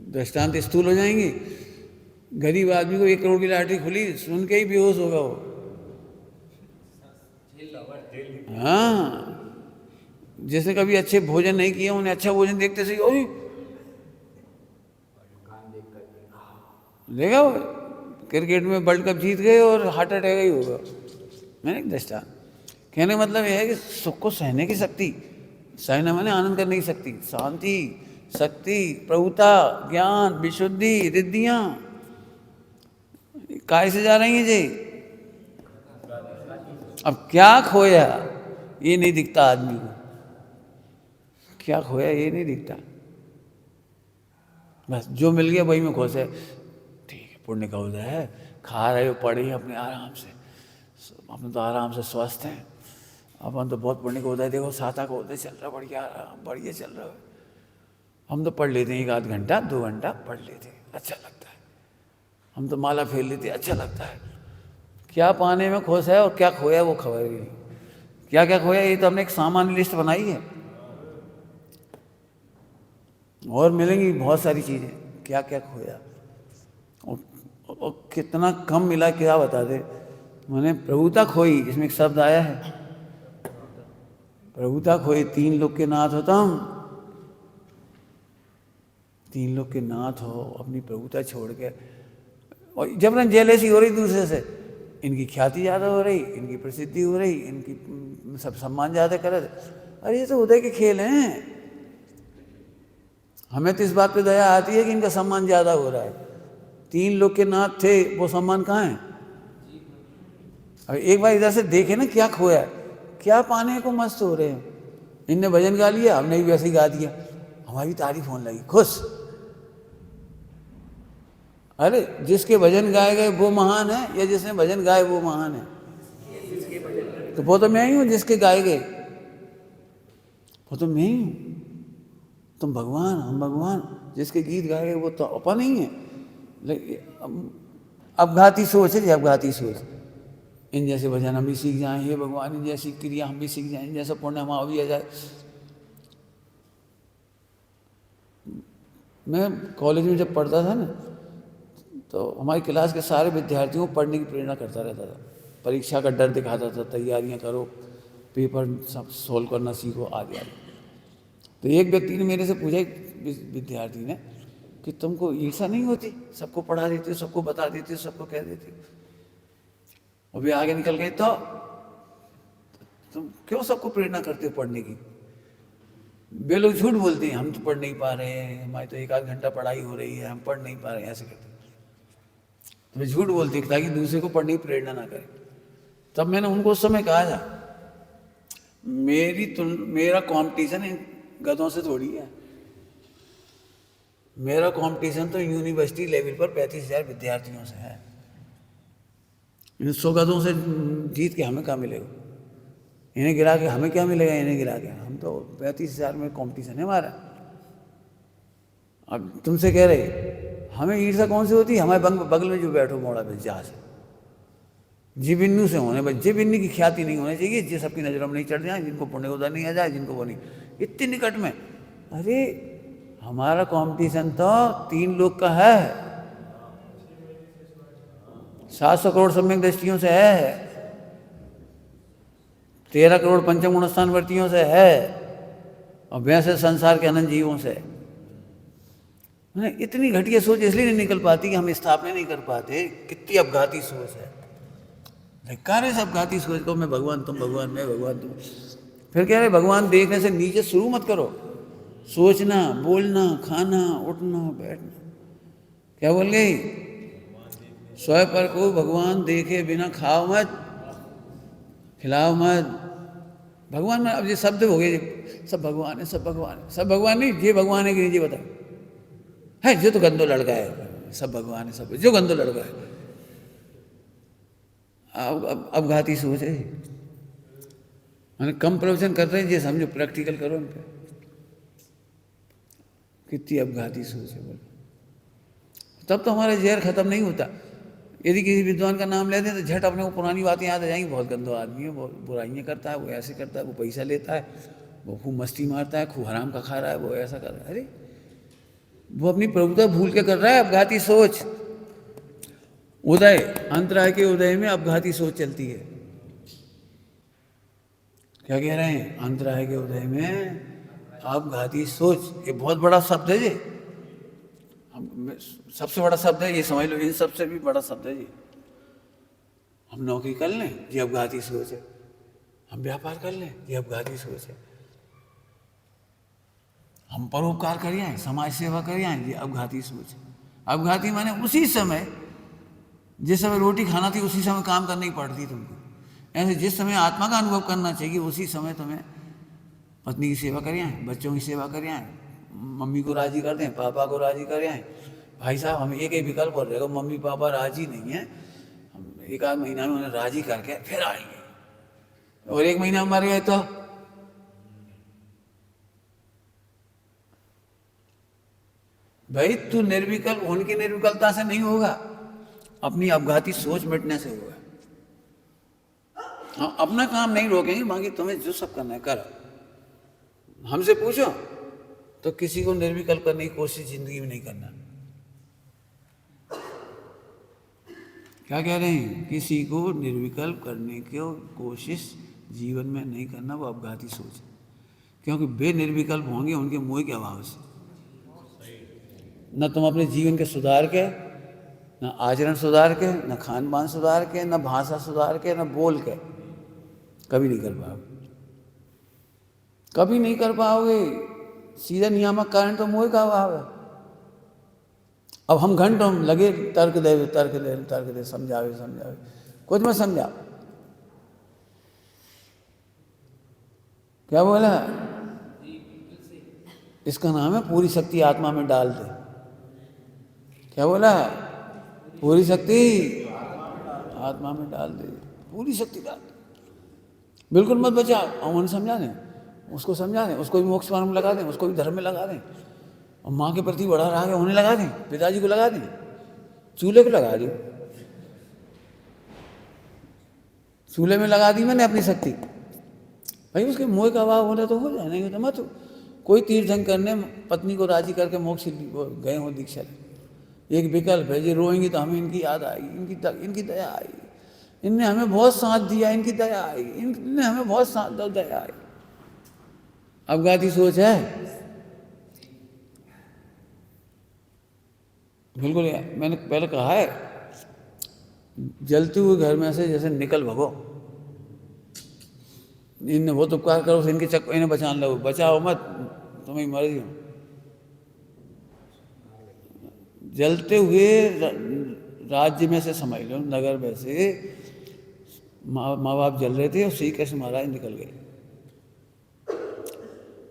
दृष्टांत स्थूल हो जाएंगे। गरीब आदमी को 1 करोड़ की लॉटरी खुली, सुन के ही बेहोश होगा वो। हाँ, जिसने कभी अच्छे भोजन नहीं किया, उन्हें अच्छा भोजन देखते से ओही देखा वो क्रिकेट में वर्ल्ड कप जीत गए और हार्ट अटैक ही होगा। मैंने दृष्टांत कहने का मतलब यह है कि सुख को सहने की शक्ति, सहना माने आनंद करने की शक्ति, शांति, शक्ति, प्रभुता, ज्ञान, विशुद्धि, रिद्धियां काय से जा रही हैं जी। अब क्या खोया ये नहीं दिखता आदमी को, क्या खोया ये नहीं दिखता। बस जो मिल गया वही में खुश है। ठीक है, पुण्य का उदय है, खा रहे हो, पड़े अपने आराम से, अपन तो आराम से स्वस्थ हैं, अपन तो बहुत पुण्य का उदय, देखो साता का उदय चल रहा, बढ़िया बढ़िया चल रहा है। हम तो पढ़ लेते हैं 1 आध घंटा 2 घंटा पढ़ लेते हैं, अच्छा लगता है। हम तो माला फेर लेते हैं, अच्छा लगता है। क्या पाने में खुश है और क्या खोया वो खबर ही नहीं। क्या क्या खोया ये तो हमने एक सामान्य लिस्ट बनाई है, और मिलेंगी बहुत सारी चीज़ें। क्या क्या खोया और कितना कम मिला, क्या बता दे। मैंने प्रभुता खोई, इसमें एक शब्द आया है, प्रभुता खोई। 3 लोग के नाथ हो तुम, 3 लोग के नाथ हो, अपनी प्रभुता छोड़ के। और जबरन जेलसी हो रही दूसरे से, इनकी ख्याति ज़्यादा हो रही, इनकी प्रसिद्धि हो रही, इनकी सब सम्मान ज़्यादा कर। अरे ये तो उदय के खेल हैं। हमें तो इस बात पे दया आती है कि इनका सम्मान ज़्यादा हो रहा है। 3 लोग के नाथ थे, वो सम्मान कहाँ है। अब एक बार इधर से देखे ना क्या खोया, क्या पाने को मस्त हो रहे हैं। इनने भजन गा लिया, हमने भी वैसे ही गा दिया, हमारी तारीफ होने लगी, खुश। अरे जिसके भजन गाए गए वो महान है, या जिसने भजन गाए वो महान है। तो वो तो मैं ही हूँ जिसके गाए गए, वो तो मैं ही हूँ। तुम भगवान, हम भगवान, जिसके गीत गाए गए वो तो अपन नहीं है। अपघाती सोच है, अपघाती सोच। इन जैसे भजन हम भी सीख जाएं, हे भगवान इन जैसी क्रिया हम भी सीख जाएं, इन जैसा पुण्य हमारा भी आ जाए। मैं कॉलेज में जब पढ़ता था ना, तो हमारी क्लास के सारे विद्यार्थियों को पढ़ने की प्रेरणा करता रहता था। परीक्षा का डर दिखाता था, तैयारियां करो, पेपर सब सोल्व करना सीखो, आगे आगे। तो एक व्यक्ति ने मेरे से पूछा, विद्यार्थी ने, कि तुमको ईर्षा नहीं होती, सबको पढ़ा देते हो, सबको बता देते हो, सबको कह देते हो, और वे आगे निकल गए तो तुम क्यों सबको प्रेरणा करते हो पढ़ने की। वे लोग झूठ बोलते हैं, हम तो पढ़ नहीं पा रहे हैं, हमारी तो 1 आध घंटा पढ़ाई हो रही है, हम पढ़ नहीं पा रहे हैं, ऐसे करते। तो वे झूठ बोलते हैं ताकि दूसरे को पढ़ने की प्रेरणा ना करें। तब मैंने उनको उस समय कहा था, मेरा कंपटीशन इन गधों से थोड़ी है। मेरा कंपटीशन तो यूनिवर्सिटी लेवल पर 35,000 विद्यार्थियों से है। इन 100 गधों से जीत के हमें क्या मिलेगा, इन्हें गिरा के हमें क्या मिलेगा, इन्हें गिरा के। हम तो 35,000 में कंपटीशन है हमारा। अब तुमसे कह रहे हमें ईर्षा कौन सी होती है, हमारे बगल में जो बैठो मोड़ा पे जहाज, जीविन्नू से होने, बस जीविन्नी की ख्याति नहीं होनी चाहिए, जिस सबकी नजरों में नहीं चढ़ जाए, जिनको पुण्य उदय नहीं आ जाए, जिनको वो नहीं, इतनी निकट में। अरे हमारा कंपटीशन तो 3 लोग का है, 700 करोड़ सम्यक दृष्टियों से है, 13 करोड़ पंचम गुण स्थान वर्तियों से है, और वैसे संसार के अनंत जीवों से। इतनी घटिया सोच इसलिए नहीं निकल पाती कि हम स्थापना नहीं कर पाते। कितनी अपघाती सोच है, धिक्कार है सब घाती सोच को, मैं भगवान तुम भगवान, मैं भगवान तुम। फिर कह रहे भगवान देखने से नीचे शुरू मत करो, सोचना, बोलना, खाना, उठना, बैठना। क्या बोल गई, स्वयं पर को भगवान देखे बिना खाओ मत, खिलाओ मत। भगवान में अब ये शब्द हो गए, सब भगवान है, सब भगवान है, सब भगवान नहीं, ये भगवान है कि नहीं ये बता है, जो तो गंदो लड़का है, सब भगवान है, सब जो गंदो लड़का है। अब घाती सोच है, मैंने कम प्रवचन कर रहे हैं, ये समझो प्रैक्टिकल करो उन पर। कितनी अपघाती सोच है बोलो। तब तो हमारा जहर खत्म नहीं होता। यदि किसी विद्वान का नाम लेते हैं तो झट अपने को पुरानी बातें याद आ जाएंगी, बहुत गंदा आदमी है, बहुत बुराइयाँ करता है, वो ऐसे करता है, वो पैसा लेता है, वो खूब मस्ती मारता है, खूब हराम का खा रहा है, वो ऐसा कर रहा है। अरे वो अपनी प्रभुता भूल के कर रहा है, अपघाती सोच। उदय, अंतराय के उदय में अपघाती सोच चलती है। क्या कह रहे हैं, अंतराय के उदय में अपघाती सोच, ये बहुत बड़ा शब्द है जी, सबसे बड़ा शब्द है ये, समझ लो, इन सबसे भी बड़ा शब्द है जी। हम नौकरी कर लें, ये अपघाती सोच है, हम व्यापार कर लें, ये अपघाती सोच है। हम परोपकार करिए आए, समाज सेवा करिए आए, ये अवघाती सोच। अवघाती माने उसी समय, जिस समय रोटी खाना थी उसी समय काम करनी पड़ती तुमको। ऐसे जिस समय आत्मा का अनुभव करना चाहिए उसी समय तुम्हें पत्नी की सेवा करिए आए, बच्चों की सेवा करिए आए, मम्मी को राजी कर दें, पापा को राजी करें आए। भाई साहब हम एक ही विकल्प बोल रहे हो, मम्मी पापा राजी नहीं है, हम एक आध महीना में उन्हें राजी करके फिर आएंगे, और एक महीना मर गए तो भाई तू निर्विकल्प, उनकी निर्विकल्पता से नहीं होगा, अपनी अवघाती सोच मिटने से होगा। हाँ अपना काम नहीं रोकेंगे, बाकी तुम्हें जो सब करना है करो। हमसे पूछो तो किसी को निर्विकल्प करने की कोशिश जिंदगी में नहीं करना। क्या कह रहे हैं? किसी को निर्विकल्प करने की कोशिश जीवन में नहीं करना, वो अवघाती सोच है। क्योंकि वे निर्विकल्प होंगे उनके मोह के अभाव से। न तुम अपने जीवन के सुधार के, न आचरण सुधार के, न खान पान सुधार के, न भाषा सुधार के, न बोल के कभी नहीं कर पाओगे, कभी नहीं कर पाओगे। सीधा नियामक कारण तो मोह का अभाव है। अब हम घंटों लगे तर्क दे तर्क दे तर्क दे, समझावे समझावे, कुछ मत समझाओ। क्या बोला? इसका नाम है पूरी शक्ति आत्मा में डाल दे। क्या बोला? पूरी शक्ति आत्मा में डाल दे, पूरी शक्ति डाल दे, बिल्कुल मत बचाओ। और उन्हें समझा दें, उसको समझा दें, उसको भी मोक्ष मार्ग में लगा दें, उसको भी धर्म में लगा दें। और माँ के प्रति बड़ा राग है उन्हें लगा दें, पिताजी को लगा दें, चूल्हे को लगा दो, चूल्हे में लगा दी मैंने अपनी शक्ति। भाई उसके मोह का अभाव होना तो हो जाए, नहीं तो मत। कोई तीर्थंकर करने पत्नी को राजी करके मोक्ष गए हो दीक्षा, एक विकल्प है। ये रोएंगी तो हमें इनकी याद आएगी, इनकी दया आई, इनने हमें बहुत साथ दिया, इनकी दया आई, इनने हमें बहुत साथ दया आई। अवघाती सोच है बिल्कुल। मैंने पहले कहा है, जलते हुए घर में से जैसे निकल भगो। इनने बहुत उपकार करो, इनके चक्कर इन्हें बचाने लगो, बचाओ मत, तुम्हें मर्जी हो। जलते हुए राज्य में से समझ लो, नगर में से माँ बाप जल रहे थे और श्री कृष्ण महाराज निकल गए,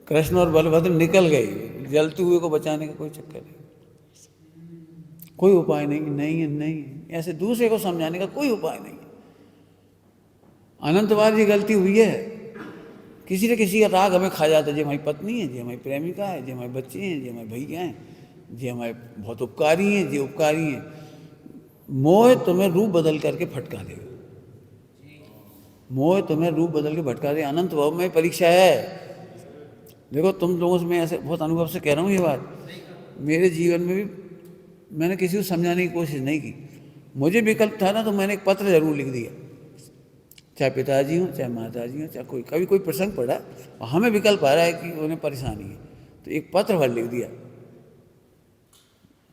कृष्ण और बलभद्र निकल गए। जलते हुए को बचाने का कोई चक्कर नहीं, कोई उपाय नहीं, नहीं है, नहीं है। ऐसे दूसरे को समझाने का कोई उपाय नहीं। अनंत बार ये गलती हुई है, किसी न किसी का राग हमें खा जाता है। जो हमारी पत्नी है, जो हमारी प्रेमिका है, जो हमारे बच्चे हैं, जो हमारे भैया हैं, जो हमारे बहुत उपकारी हैं, जो उपकारी हैं। मोह तुम्हें रूप बदल करके फटका देगा, मोह तुम्हें रूप बदल के भटका दे। अनंत भाव में परीक्षा है। देखो तुम लोगों से मैं ऐसे बहुत अनुभव से कह रहा हूँ ये बात। मेरे जीवन में भी मैंने किसी को समझाने की कोशिश नहीं की। मुझे विकल्प था ना, तो मैंने एक पत्र जरूर लिख दिया, चाहे पिताजी हो, चाहे माताजी हो, चाहे कोई, कभी कोई प्रसंग पड़ा और हमें विकल्प आ रहा है कि उन्हें परेशानी है, तो एक पत्र भर लिख दिया।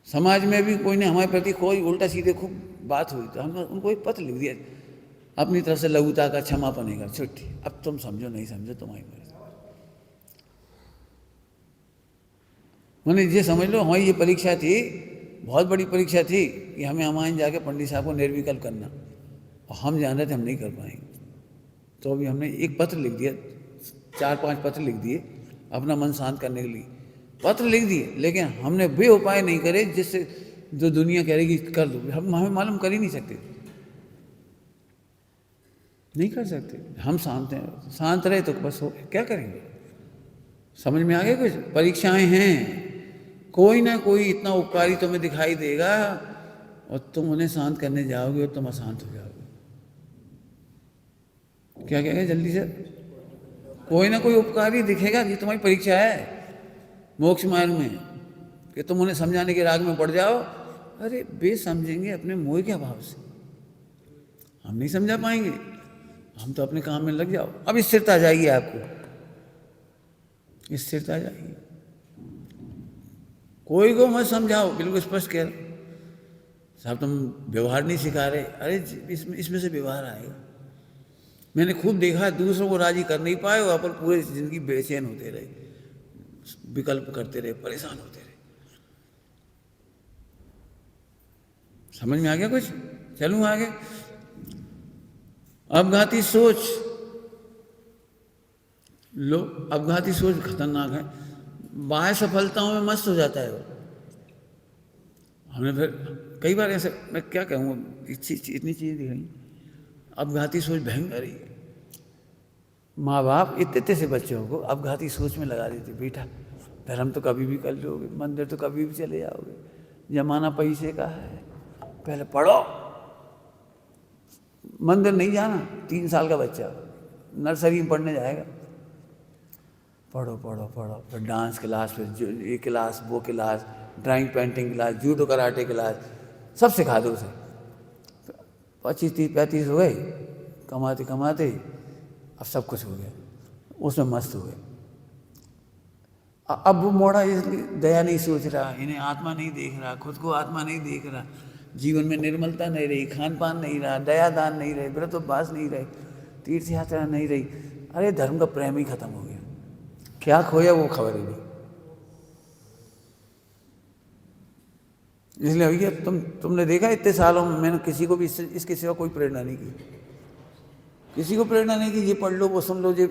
समाज में भी कोई ने हमारे प्रति कोई उल्टा सीधे खूब बात हुई तो हमने उनको एक पत्र लिख दिया, अपनी तरफ से लघुता का क्षमापण है, छुट्टी, अब तुम समझो नहीं समझो तुम्हारी मर्जी। मैंने ये समझ लो हमारी ये परीक्षा थी, बहुत बड़ी परीक्षा थी कि हमें हमारे जाके पंडित साहब को निर्विकल्प करना, और हम जान रहे थे हम नहीं कर पाएंगे। तो अभी हमने एक पत्र लिख दिया, 4-5 पत्र लिख दिए अपना मन शांत करने के लिए, पत्र लिख दिए। लेकिन हमने वे उपाय नहीं करे जिससे जो दुनिया कह रही कि कर दो, हमें मालूम कर ही नहीं सकते, नहीं कर सकते। हम शांत हैं, शांत रहे तो बस हो, क्या करेंगे? समझ में आ गया? कुछ परीक्षाएं हैं, कोई ना कोई इतना उपकारी तुम्हें दिखाई देगा और तुम उन्हें शांत करने जाओगे और तुम अशांत हो जाओगे। क्या कहेगा जल्दी से? कोई ना कोई उपकारी दिखेगा, ये तुम्हारी परीक्षा है मोक्ष मार्ग में, कि तुम उन्हें समझाने के राग में पड़ जाओ। अरे वे समझेंगे अपने मोह के अभाव से, हम नहीं समझा पाएंगे, हम तो अपने काम में लग जाओ। अब स्थिरता आ जाएगी, आपको स्थिरता आ जाएगी। कोई को मत समझाओ, बिल्कुल स्पष्ट कह रहे साहब तुम व्यवहार नहीं सिखा रहे। अरे इसमें से व्यवहार आएगा। मैंने खूब देखा, दूसरों को राजी कर नहीं पाए और अपन पूरे जिंदगी बेचैन होते रहे, विकल्प करते रहे, परेशान होते रहे। समझ में आ गया कुछ? चलूं आगे। अपघाती सोच, लो अपघाती सोच खतरनाक है। बाह्य सफलताओं में मस्त हो जाता है वो। हमने फिर कई बार ऐसे, मैं क्या कहूँ, इतनी चीज़ें दिखाई। अपघाती सोच भयंकर ही। माँ बाप इतने इतने से बच्चों को अपघाती सोच में लगा देते, बेटा धर्म तो कभी भी कर लोगे, मंदिर तो कभी भी चले जाओगे, जमाना पैसे का है, पहले पढ़ो। मंदिर नहीं जाना, 3 साल का बच्चा नर्सरी में पढ़ने जाएगा, पढ़ो पढ़ो पढ़ो, फिर डांस क्लास, फिर ये क्लास वो class, drawing painting class, judo karate class, सब सिखा दो उसे। 25 30 35 हो गए, कमाते कमाते अब सब कुछ हो गया, उसमें मस्त हो गए। अब वो मोड़ा इसलिए दया नहीं सोच रहा, इन्हें आत्मा नहीं देख रहा, खुद को आत्मा नहीं देख रहा, जीवन में निर्मलता नहीं रही, खान पान नहीं रहा, दया दान नहीं रहे, व्रत उपवास नहीं रहे, तीर्थ यात्रा नहीं रही। अरे धर्म का प्रेम ही खत्म हो गया, क्या खोया वो खबर ही नहीं। इसलिए भैया तुमने देखा इतने सालों में मैंने किसी को भी इसके सिवा कोई प्रेरणा नहीं की, किसी को प्रेरणा नहीं की, ये पढ़ लो वो सुन लो, ये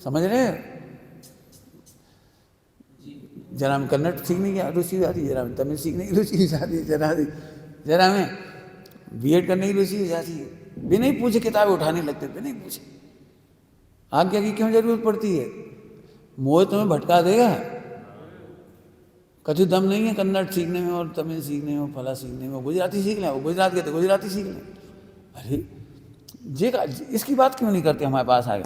समझ रहे हैं। जरा में कन्नड़ सीखने की रुचि आती, जरा में तमिल सीखने की रुचि आती है, जरा में बीएड करने की रुचि जाती है। बिना ही पूछे किताबें उठाने लगते, बिना ही पूछे। आज्ञा की क्यों जरूरत पड़ती है? मोह तुम्हें भटका देगा। कछु दम नहीं है कन्नड़ सीखने में और तमिल सीखने में, फला सीखने में। गुजराती सीख लें, वो गुजरात के तो गुजराती सीख लें। अरे जे इसकी बात क्यों नहीं करते हमारे पास आगे?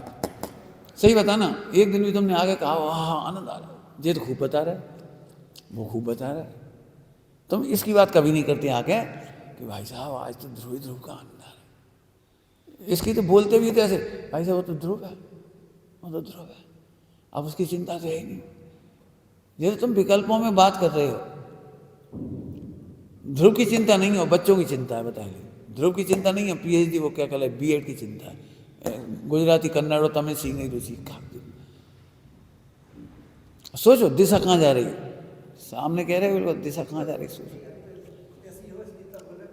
सही बता ना, एक दिन भी तुमने आगे कहा वाह आनंद आ रहा है, ये तो खूब बता रहा है, वो खूब बता रहा है, तुम इसकी बात कभी नहीं करते आके कि भाई साहब आज तो ध्रुव का आनंद आ रहा है। इसकी तो बोलते भी थे ऐसे, भाई साहब वो तो ध्रुव है, वो तो ध्रुव है, अब उसकी चिंता तो है ही नहीं। जैसे तुम विकल्पों में बात कर रहे हो, ध्रुव की चिंता नहीं हो, बच्चों की चिंता है। बताइए, ध्रुव की चिंता नहीं है, पीएचडी वो क्या कहलाए, बीएड की चिंता है, गुजराती कन्नड़ और तमिल सीखने की रुचि। सोचो दिशा कहाँ जा रही है, सामने कह रहे हो बिल्कुल, दिशा कहाँ जा रही है, सोचो।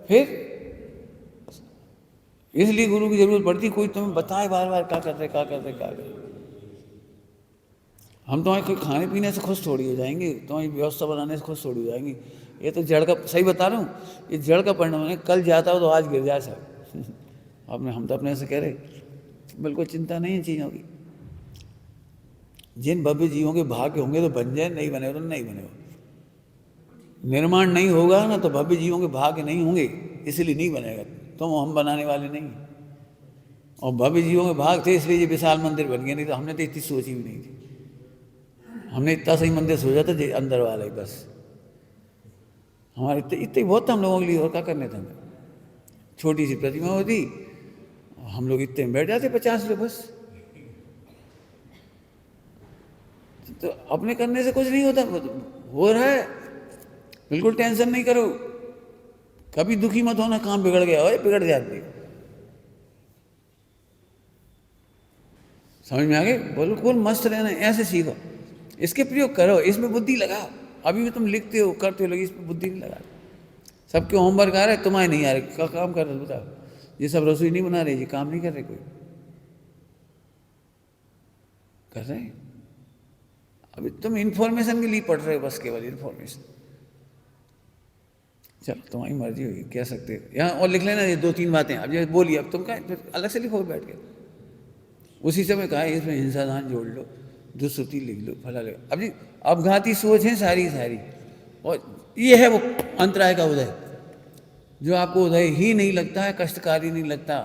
फिर इसलिए गुरु की जरूरत पड़ती, कोई तुम्हें बताए बार बार क्या कर रहे क्या कर रहे क्या कर रहे। हम तुम्हारे कोई खाने पीने से खुश थोड़ी हो जाएंगे, तुम्हारी व्यवस्था बनाने से खुश थोड़ी हो जाएंगे। ये तो जड़ का, सही बता रहा हूँ, ये जड़ का परिणाम है। कल जाता हो तो आज गिर जाए सब। आपने हम तो अपने से कह रहे, बिल्कुल चिंता नहीं है चीज़ों की। जिन भव्य जीवों के भाग्य होंगे तो बन जाए, नहीं बने तो नहीं बने। निर्माण नहीं होगा ना तो भव्य जीवों के भाग्य नहीं होंगे, इसलिए नहीं बनेगा। तुम हम बनाने वाले नहीं, और भव्य जीवों के भाग थे इसलिए ये विशाल मंदिर बन गया, नहीं तो हमने तो इतनी सोची भी नहीं थी। हमने इतना सही मंदिर सोचा था जो अंदर वाला ही, बस हमारे इतने बहुत था हम लोगों के लिए, और क्या करने थे हमें। छोटी सी प्रतिमा होती, हम लोग इतने में बैठ जाते 50 लोग बस। तो अपने करने से कुछ नहीं होता, हो रहा है, बिल्कुल टेंशन नहीं करो, कभी दुखी मत होना काम बिगड़ गया हो, बिगड़ जाते। समझ में आ गए? बिल्कुल मस्त रहना, ऐसे सीखो, इसके प्रयोग करो, इसमें बुद्धि लगाओ। अभी भी तुम लिखते हो करते हो, लेकिन इसमें बुद्धि नहीं लगा। सबके होमवर्क आ रहे, तुम्हारे नहीं आ रहे, क्या काम कर रहे हो बताओ? ये सब रसोई नहीं बना रहे, ये काम नहीं कर रहे, कोई कर रहे हैं। अभी तुम इन्फॉर्मेशन के लिए पढ़ रहे हो, बस केवल इन्फॉर्मेशन। चलो तुम्हारी मर्जी होगी, कह सकते हो यहाँ और लिख लेना ये 2-3 बातें। अब ये बोलिए, अब तुम कहें फिर अलग से लिखो बैठ के। उसी समय कहा इसमें हिंसा दान जोड़ लो, दुष्श्रुति लिख लो, फला लो। अब जी अपघाती सोच है सारी सारी, और ये है वो अंतराय का उदय, जो आपको उदय ही नहीं लगता है, कष्टकारी नहीं लगता,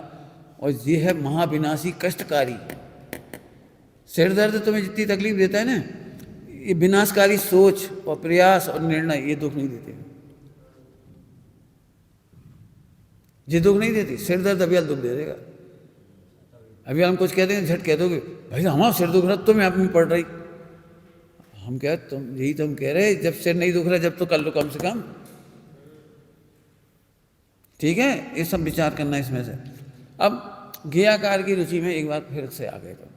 और ये है महाविनाशी कष्टकारी। सिर दर्द तुम्हें जितनी तकलीफ देता है ना, ये विनाशकारी सोच और प्रयास और निर्णय, ये दुख नहीं देते। ये दुख नहीं देती, सिर दर्द अभी दुख दे देगा। अभी हम कुछ कहते हैं, झट कह दोगे भाई हमारा सिर दुख रहा, तुम्हें अपनी पड़ रही। हम क्या, तुम यही तुम कह रहे, जब सिर नहीं दुख रहा जब तो कर लो कम से कम। ठीक है, ये सब विचार करना इसमें से। अब ज्ञेयाकार की रुचि में एक बार फिर से आ गए। तो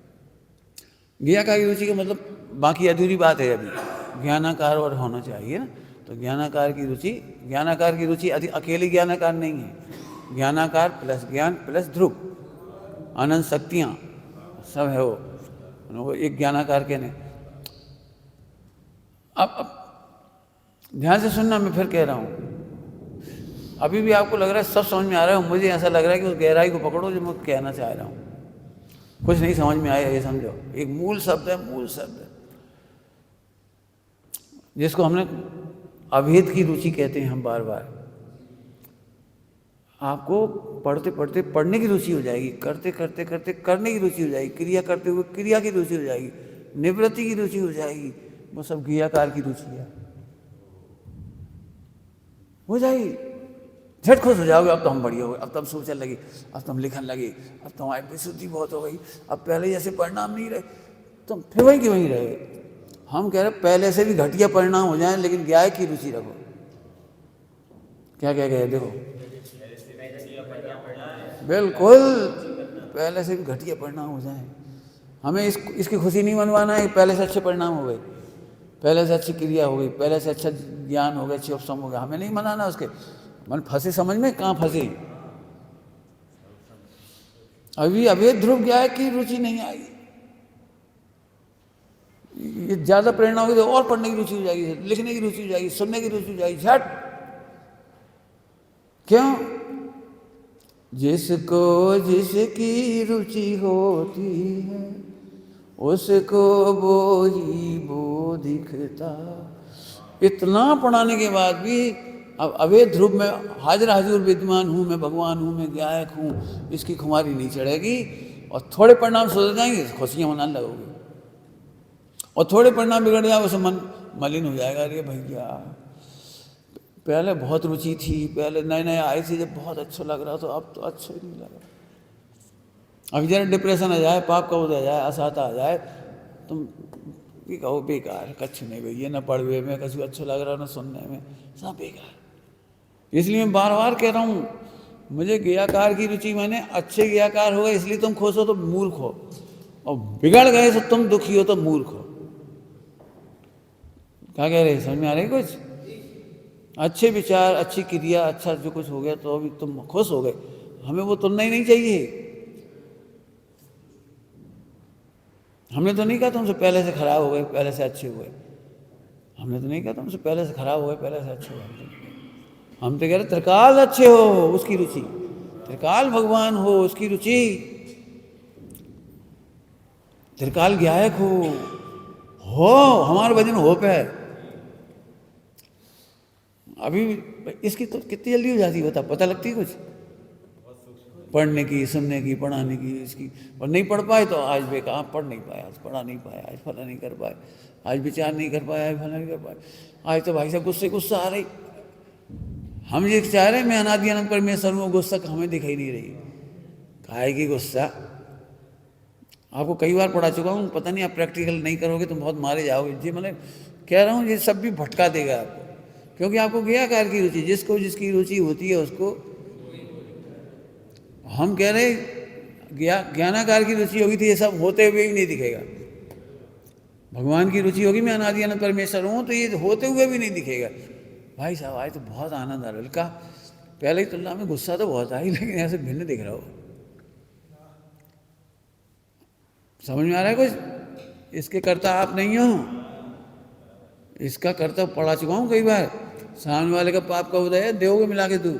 ज्ञेयाकार की रुचि का मतलब बाकी अधूरी बात है अभी। ज्ञानाकार और होना चाहिए ना। तो ज्ञानाकार की रुचि अकेले ज्ञानाकार नहीं है, ज्ञानाकार प्लस ज्ञान प्लस ध्रुव, अनंत शक्तियाँ सब है वो एक ज्ञानाकार कहने। अब ध्यान से सुनना, मैं फिर कह रहा हूँ, अभी भी आपको लग रहा है सब समझ में आ रहा है, मुझे ऐसा लग रहा है कि उस गहराई को पकड़ो जो मैं कहना चाह रहा हूँ। कुछ नहीं समझ में आया ये समझो, एक मूल शब्द है जिसको हमने अभेद की रुचि कहते हैं हम बार बार। आपको पढ़ते पढ़ते पढ़ने की रुचि हो जाएगी, करते करते करते करने की रुचि हो जाएगी, क्रिया करते हुए क्रिया की रुचि हो जाएगी, निवृत्ति की रुचि हो जाएगी, वो सब क्रियाकार की रुचि है, हो जाएगी। झट खुश हो जाओगे, अब तो हम बढ़िया हो गए, अब तो हम सोचने लगे, अब तो हम लिखने लगे, अब तो हमारी विशुद्धि बहुत हो गई, अब पहले जैसे परिणाम नहीं रहे, तुम फिर वहीं के वहीं रहे। हम कह रहे पहले से भी घटिया परिणाम हो जाए लेकिन ज्ञान की रुचि रखो। क्या कह गए देखो, बिल्कुल पहले से भी घटिया परिणाम हो जाए, हमें इसकी खुशी नहीं मनवाना है। पहले से अच्छे परिणाम हो गए, पहले से अच्छी क्रिया हो गई, पहले से अच्छा ज्ञान हो गया, अच्छे उपशम हो गया, हमें नहीं मनाना उसके। मन फंसे समझ में, कहाँ फंसे, अभी अभेद ध्रुव ज्ञान की रुचि नहीं आई। ये ज्यादा प्रेरणा होगी तो और पढ़ने की रुचि हो जाएगी, लिखने की रुचि हो जाएगी, सुनने की रुचि हो जाएगी, झट। क्यों? जिसको जिसकी रुचि होती है उसको वो ही वो दिखता। इतना पढ़ाने के बाद भी अब अभेद ध्रुव में हाजिर हाजिर विद्यमान हूँ, मैं भगवान हूँ, मैं गायक हूँ, इसकी खुमारी नहीं चढ़ेगी। और थोड़े परिणाम सुधर जाएंगे, खुशियाँ मनाने लगोगे, और थोड़े परिणाम बिगड़ जाए उसे मन मलिन हो जाएगा। अरे भैया पहले बहुत रुचि थी, पहले नए नए आए थे जब बहुत अच्छा लग रहा, तो अब तो अच्छा ही नहीं लग रहा। अब जरा डिप्रेशन आ जाए, पाप का उदय आ जाए, असाता आ जाए, तुम ये कहो बेकार, कच्छ नहीं भैया, न पढ़वे में कछु अच्छा लग रहा, न सुनने में, सब बेकार। इसलिए मैं बार बार कह रहा हूँ, मुझे ज्ञाकार की रुचि, मैंने अच्छे ज्ञाकार हो गए इसलिए तुम खुश हो तो मूर्ख हो, और बिगड़ गए तो तुम दुखी हो तो मूर्ख हो। क्या कह रहे, समझ में आ रही कुछ? अच्छे विचार, अच्छी क्रिया, अच्छा जो कुछ हो गया तो अभी तुम खुश हो गए, हमें वो तुलना ही नहीं चाहिए। हमने तो नहीं कहा तुमसे पहले से खराब हो गए, पहले से अच्छे हुए, हमने तो नहीं कहा तुमसे पहले से खराब हो गए, पहले से अच्छे हुए। हम तो कह रहे त्रिकाल अच्छे हो उसकी रुचि, त्रिकाल भगवान हो उसकी रुचि, त्रिकाल ज्ञायक हो हमारा भजन हो पे। अभी इसकी तो कितनी जल्दी हो जाती है, पता लगती है कुछ, पढ़ने की, सुनने की, पढ़ाने की इसकी। और नहीं पढ़ पाए तो आज बेकार, पढ़ नहीं पाया, आज पढ़ा नहीं पाया, आज फला नहीं कर पाए, आज विचार नहीं कर पाया, आज फला नहीं कर पाए। आज तो भाई साहब गुस्सा आ रही, हम ये चाह रहे हैं मैं अनादि अनंत परमेश्वर हूँ, गुस्सा हमें दिखाई नहीं रही। काहे की गुस्सा? आपको कई बार पढ़ा चुका हूँ, पता नहीं आप प्रैक्टिकल नहीं करोगे तो बहुत मारे जाओगे जी। मतलब कह रहा हूँ ये सब भी भटका देगा आपको, क्योंकि आपको ज्ञाकार की रुचि, जिसको जिसकी रुचि होती है उसको। हम कह रहे ज्ञानाकार की रुचि होगी तो ये सब होते हुए भी नहीं दिखेगा। भगवान की रुचि होगी मैं अनादि अनंत परमेश्वर हूँ, तो ये होते हुए भी नहीं दिखेगा। भाई साहब आज तो बहुत आनंद आ रहा है, पहले की तुलना में गुस्सा तो बहुत आई, लेकिन ऐसे भिन्न दिख रहा हो। समझ में आ रहा है कुछ? इसके कर्ता आप नहीं हो, इसका कर्ता पढ़ा चुका हूँ कई बार। सामने वाले का पाप का उदय है, दोगे मिला के तू,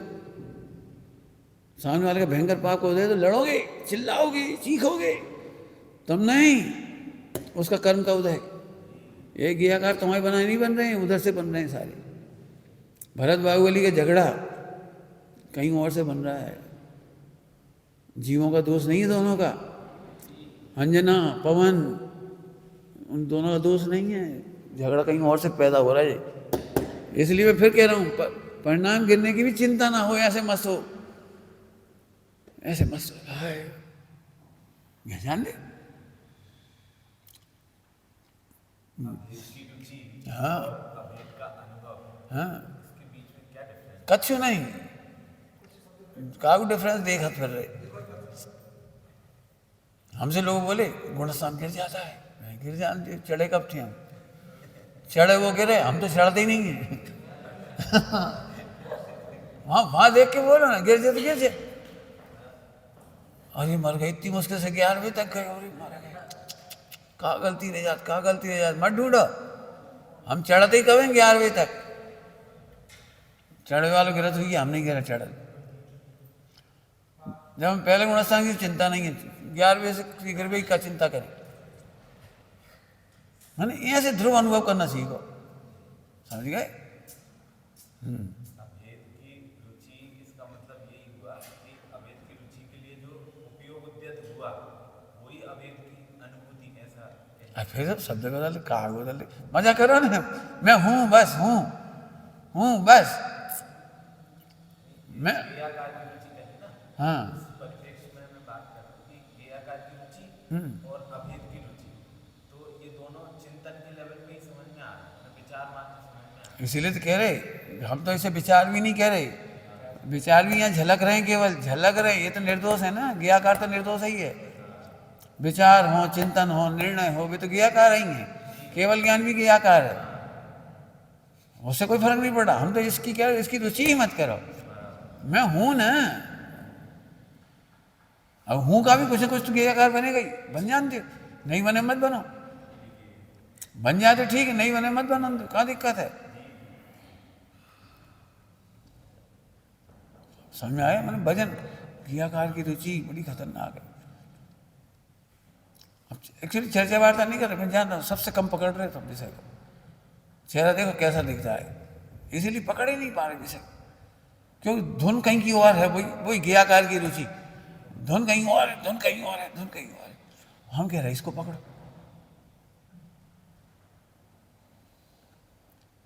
सामने वाले का भयंकर पाप का उदय तो लड़ोगे, चिल्लाओगे, चीखोगे, तुम नहीं, उसका कर्म का उदय। एक ज्ञाकार तुम्हारे बनाए नहीं बन रहे हैं, उधर से बन रहे हैं सारे। भरत बाहुबली का झगड़ा कहीं और से बन रहा है, जीवों का दोष नहीं है दोनों का, अंजना पवन उन दोनों का दोष नहीं है, झगड़ा कहीं और से पैदा हो रहा है। इसलिए मैं फिर कह रहा हूँ परिणाम गिरने की भी चिंता ना हो, ऐसे मत हो, ऐसे मत हो, जान ले। हाँ हाँ, कच्छु नहीं, कागू डिफरेंस देखा फिर रहे। हमसे लोग बोले गुण स्थान गिर जाता है, गिर जाते, चढ़े कब थे हम, चढ़े वो गिरे, हम तो चढ़ते ही नहीं हैं। वहाँ देख के बोलो ना, गिर जाए तो गिर जाए। अरे मर गए, इतनी मुश्किल से 11वीं तक गए, अरे मर गए, कहाँ गलती रह जात, कहाँ गलती रह जात, मत ढूंढो। हम चढ़ते ही कहें 11वीं तक। चढ़े वालों गिरत हुई, हम नहीं गिरा चढ़। जब हम पहले गुणस्थान की चिंता नहीं है, 11वीं से गिर गई का चिंता करें। मैंने यहाँ से ध्रुव अनुभव करना सीखो, समझ गए? अभेद की रुचि, इसका मतलब यही हुआ कि अभेद की रुचि के लिए जो उपयोग उद्यत हुआ वही अभेद की अनुभूति, ऐसा? फिर सब शब्द बदल, कहा बदल, मजा करो ना। मैं हूँ बस, हूँ बस मैं। क्रियाकार की रुचि कहते हैं ना, हाँ, परिप्रेक्ष्य में मैं बात कर रहा हूँ कि क्रियाकार की रुचि और अभेद की रुचि, तो ये दोनों चिंतन के लेवल पे ही समझ में आ रहा है, विचार मात्र समझ में आ रहा इसीलिए तो कह रहे, हम तो इसे विचार भी नहीं कह रहे। विचार भी यहाँ झलक रहे हैं, केवल झलक रहे। ये तो निर्दोष है ना, ज्ञाकार तो निर्दोष ही है। विचार हो, चिंतन हो, निर्णय हो, वे तो ज्ञाकार ही है। केवल ज्ञान भी ज्ञाकार है, उससे कोई फर्क नहीं पड़ा। हम तो इसकी क्या, इसकी रुचि ही मत करो। मैं हूं ना, अब हूं का भी कुछ ना कुछ तो ज्ञाकार बनेगा ही। बन जानते हो, नहीं बने मत बनो, बन जाए तो ठीक है, नहीं बने मत बनो, क्या दिक्कत है? समझ में आया? मैंने भजन क्रियाकार की रुचि बड़ी खतरनाक है। अब एक्चुअली चर्चा वार्ता नहीं कर रहे, मैं जान रहा हूँ सबसे कम पकड़ रहे तुम विषय को। चेहरा देखो कैसा दिखता है, इसीलिए पकड़ ही नहीं पा रहे विषय, क्योंकि धुन कहीं की और है। वही क्रियाकार की रुचि, धुन कहीं और है, धुन कहीं और है, धुन कहीं और है। हम कह रहे हैं इसको पकड़ो,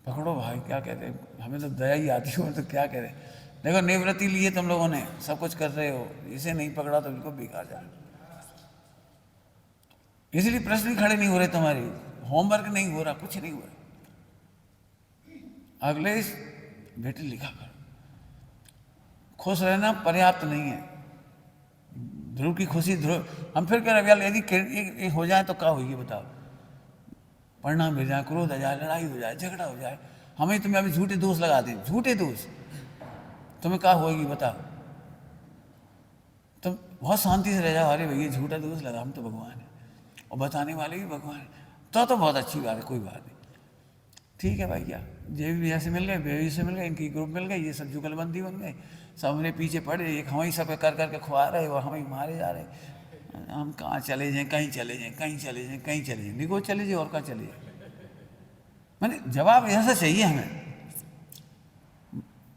पकड़ो भाई, क्या कहते हैं, हमें तो दया ही आती हो, तो क्या कह रहे हैं। देखो निवृत्ति लिए तुम लोगों ने, सब कुछ कर रहे हो, इसे नहीं पकड़ा तो बिल्कुल बेकार जा। इसलिए प्रश्न ही खड़े नहीं हो रहे तुम्हारे, होमवर्क नहीं हो रहा, कुछ नहीं हो रहा। अगले बेटे लिखा कर, खुश रहना पर्याप्त नहीं है। ध्रुव की खुशी ध्रुव, हम फिर कह रहे यार यदि हो जाए तो क्या होगी बताओ? परिणाम मिल जाए, क्रोध आ जाए, लड़ाई हो जाए, झगड़ा हो जाए, हमें तुम्हें अभी झूठे दोष लगा दें, झूठे दोष, तुम्हें क्या होगी बताओ? तुम बहुत शांति से रह जाओ, अरे भैया झूठा दोष लगा, हम तो भगवान है और बताने वाले भी भगवान है, तो बहुत अच्छी बात है, कोई बात नहीं, ठीक है भैया। जे भी भैया से मिल गए, बेबी से मिल गए, इनकी ग्रुप मिल गए, ये सब जुगलबंदी बन गए, सब मेरे पीछे पड़े, एक हम ही सब कर करके खुआ रहे और हम ही मारे जा रहे। हम कहाँ चले जाएँ, कहीं चले जाएँ, कहीं चले जाएँ, कहीं चले जाएँ, निको चले जाए और कहाँ चले जाए। मैंने जवाब ऐसा चाहिए हमें।